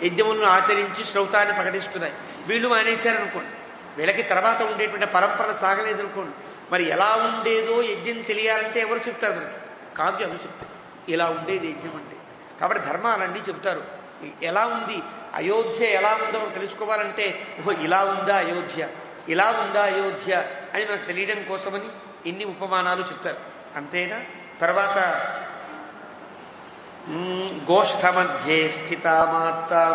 A: యజ్ఞములను ఆచరించి శ్రౌతాన్ని ప్రకటిస్తున్నాయి. వీళ్ళు మానేశారనుకోండి, వీళ్ళకి తర్వాత ఉండేటువంటి పరంపర సాగలేదనుకోండి. మరి ఎలా ఉండేదో యజ్ఞం తెలియాలంటే ఎవరు చెప్తారు? మనకి కావ్యాలు చెప్తారు ఇలా ఉండేది యజ్ఞం అంటే. కాబట్టి ధర్మాలన్నీ చెబుతారు. ఎలా ఉంది అయోధ్య, ఎలా ఉందో మనం తెలుసుకోవాలంటే ఇలా ఉందా అయోధ్య, ఇలా ఉందా అయోధ్య అని మనకు తెలియడం కోసమని ఇన్ని ఉపమానాలు చెప్తారు. అంతేనా? తర్వాత గోష్ఠ మధ్యే స్థితామార్తాం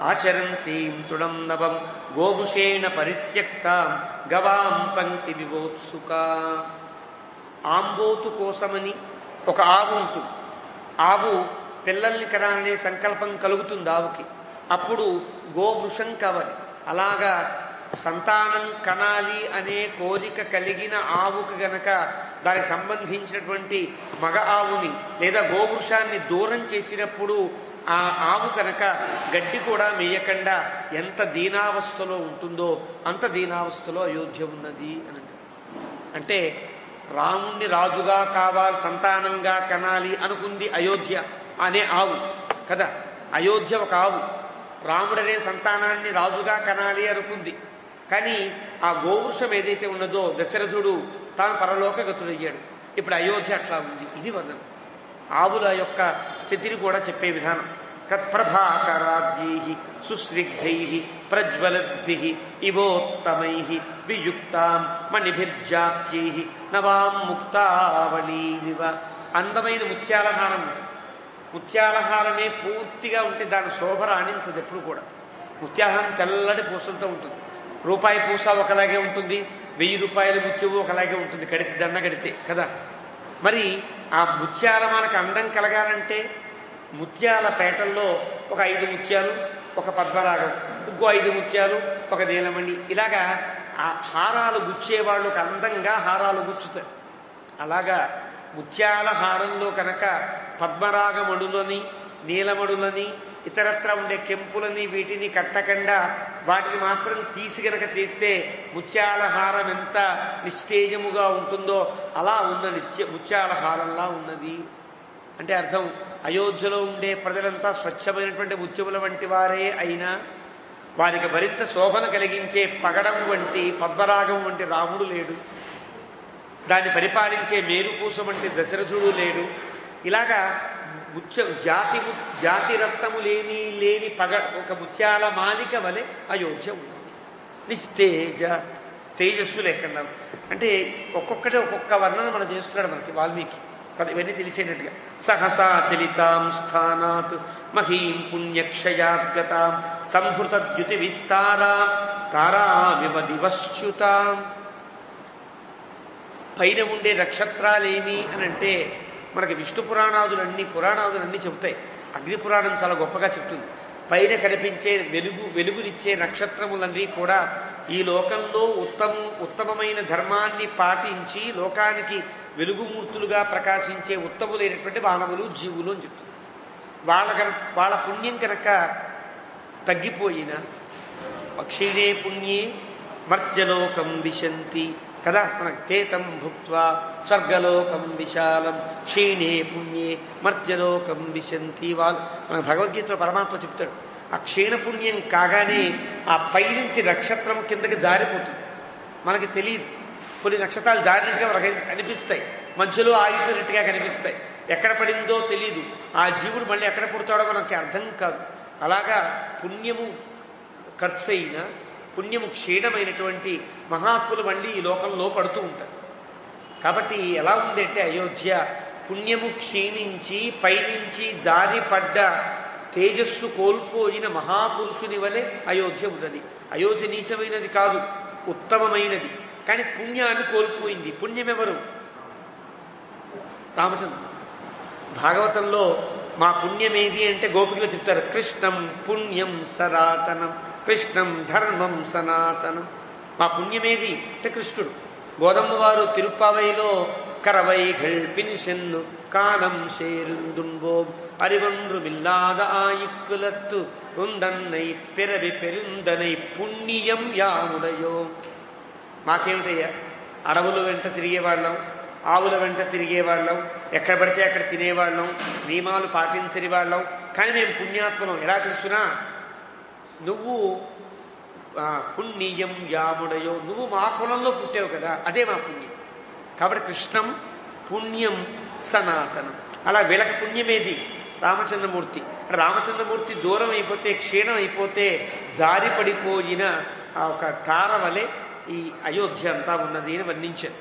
A: ఆచరంతీం తుడం నవం గోభుషేణ పరిత్యక్తాం గవాం పంక్తి వివోత్సుకా. ఆంబోతు కోసమని ఒక ఆవు ఉంటుంది. ఆవు పిల్లల్ని కనాలనే సంకల్పం కలుగుతుంది ఆవుకి. అప్పుడు గోవృషం కావాలి. అలాగా సంతానం కనాలి అనే కోరిక కలిగిన ఆవుకు గనక దానికి సంబంధించినటువంటి మగ ఆవుని లేదా గోవృషాన్ని దూరం చేసినప్పుడు ఆ ఆవు కనుక గడ్డి కూడా మేయకుండా ఎంత దీనావస్థలో ఉంటుందో అంత దీనావస్థలో అయోధ్య ఉన్నది అని అంటే రాముణ్ణి రాజుగా కావాలి, సంతానంగా కనాలి అనుకుంది అయోధ్య అనే ఆవు కదా. అయోధ్య ఒక ఆవు. రాముడనే సంతానాన్ని రాజుగా కనాలి అనుకుంది. కానీ ఆ గోవృషం ఏదైతే ఉన్నదో దశరథుడు తాను పరలోకగతుడయ్యాడు. ఇప్పుడు అయోధ్య అట్లా ఉంది. ఇది వర్ణన. ఆవుల యొక్క స్థితిని కూడా చెప్పే విధానం. తత్ప్రభాకరాద్యై సుస్నిగ్ధై ప్రజ్వలద్భిః ఇవోత్తమై వియుక్తాం మణిభిర్జాత్యై నవాం ముక్తావళీనివ. అందమైన ముత్యాలహారం ఉంటుంది. ముత్యాలహారమే పూర్తిగా ఉంటే దాని శోభ రాణించదు ఎప్పుడు కూడా. ముత్యాలహారం తెల్లటి పూసలతో ఉంటుంది. రూపాయి పూస ఒకలాగే ఉంటుంది, 1000 రూపాయల ముత్యము ఒకలాగే ఉంటుంది కడితే, దండ కడితే కదా. మరి ఆ ముత్యాల మనకు అందం కలగాలంటే ముత్యాల పేటల్లో ఒక 5 ముత్యాలు, ఒక పద్మరాగం, ఇంకో 5 ముత్యాలు, ఒక నీలమణి, ఇలాగా ఆ హారాలు గుచ్చేవాళ్ళు ఒక అందంగా హారాలు గుచ్చుతారు. అలాగా ముత్యాల హారంలో కనుక పద్మరాగమణులని, నీలమణులని, ఇతరత్ర ఉండే కెంపులని వీటిని కట్టకుండా వాటిని మాత్రం తీసి గనక తీస్తే ముత్యాల హారం ఎంత నిస్తేజముగా ఉంటుందో అలా ఉన్న ముత్యాల హారంలా ఉన్నది అంటే అర్థం. అయోధ్యలో ఉండే ప్రజలంతా స్వచ్ఛమైనటువంటి ముత్యముల వంటి వారే అయినా వారికి మరింత శోభన కలిగించే పగడం వంటి పద్మరాగం వంటి రాముడు లేడు. దాన్ని పరిపాలించే మేరుపూస వంటి దశరథుడు లేడు. ఇలాగా జాతి రక్తము లేని ఒక ముత్యాల మాలిక వలె అయోధ్య ఉన్నది. నిస్తేజ, తేజస్సు లేకుండా. అంటే ఒక్కొక్కటి ఒక్కొక్క వర్ణన మనం చేస్తున్నాడు మనకి వాల్మీకి కదా. ఇవన్నీ తెలిసేటట్టుగా సహసా చలితాం స్థానాత్ మహీం పుణ్యక్షయాద్గతాం సంహృతద్యుతి విస్తారాం తారామివ దివశ్చ్యుతాం. పైన ఉండే నక్షత్రాలేమి అని అంటే మనకి విష్ణు పురాణాదులన్నీ చెబుతాయి. అగ్ని పురాణం చాలా గొప్పగా చెప్తుంది. పైన కనిపించే వెలుగునిచ్చే నక్షత్రములన్నీ కూడా ఈ లోకంలో ఉత్తమమైన ధర్మాన్ని పాటించి లోకానికి వెలుగుమూర్తులుగా ప్రకాశించే ఉత్తములైనటువంటి మానవులు, జీవులు అని చెప్తుంది. వాళ్ళ పుణ్యం కనుక తగ్గిపోయిన క్షీణే పుణ్యే మర్త్యలోకం విశంతి కదా. మనకు తేతం భుక్త్వా స్వర్గలోకం విశాలం క్షీణే పుణ్యే మర్త్యలోకం విశంతి. వాళ్ళు మన భగవద్గీతలో పరమాత్మ చెప్తాడు. ఆ క్షీణ పుణ్యం కాగానే ఆ పైనుంచి నక్షత్రం కిందకి జారిపోతుంది. మనకి తెలియదు. కొన్ని నక్షత్రాలు జారినట్టుగా మనకు కనిపిస్తాయి, మధ్యలో ఆగిపోయినట్టుగా కనిపిస్తాయి. ఎక్కడ పడిందో తెలియదు. ఆ జీవుడు మళ్ళీ ఎక్కడ పుడతాడో మనకి అర్థం కాదు. అలాగా పుణ్యము ఖర్చయిన పుణ్యము క్షీణమైనటువంటి మహాత్ములు మళ్ళీ ఈ లోకంలో పడుతూ ఉంటారు. కాబట్టి ఎలా ఉంది అంటే అయోధ్య పుణ్యము క్షీణించి పైనుంచి జారిపడ్డ తేజస్సు కోల్పోయిన మహాపురుషుని వలె అయోధ్య ఉన్నది. అయోధ్య నీచమైనది కాదు, ఉత్తమమైనది. కానీ పుణ్యాన్ని కోల్పోయింది. పుణ్యమెవరు? రామచంద్ర. భాగవతంలో మా పుణ్యమేది అంటే గోపికలు చెప్తారు, కృష్ణం పుణ్యం సనాతనం, కృష్ణం ధర్మం సనాతనం. మా పుణ్యమేది అంటే కృష్ణుడు. గోదమ్మ వారు తిరుప్పావైలో కరవైகள் పినిషెన్ను కాణం షేరుందుంబోం அறிவொன்றுமில்லாத ஆயுக்குலத்து உந்தன்னை பிறவி பெருந்தனை పుణ్యం యాముడయో. మాకేమిటయ్యా, అడవుల వెంట తిరిగేవాళ్ళం, ఆవుల వెంట తిరిగేవాళ్ళం, ఎక్కడ పడితే అక్కడ తినేవాళ్ళం, నియమాలు పాటించని వాళ్ళం. కానీ మేము పుణ్యాత్మలం. ఎలా తెలుసునా? నువ్వు పుణ్యం యాముడయో, నువ్వు మా కులంలో పుట్టావు కదా, అదే మా పుణ్యం. కాబట్టి కృష్ణం పుణ్యం సనాతనం. అలా వీళ్ళకి పుణ్యమేది? రామచంద్రమూర్తి. రామచంద్రమూర్తి దూరం అయిపోతే, క్షీణం అయిపోతే జారి పడిపోయిన ఒక తార వలె ఈ అయోధ్య అంతా ఉన్నది అని వర్ణించారు.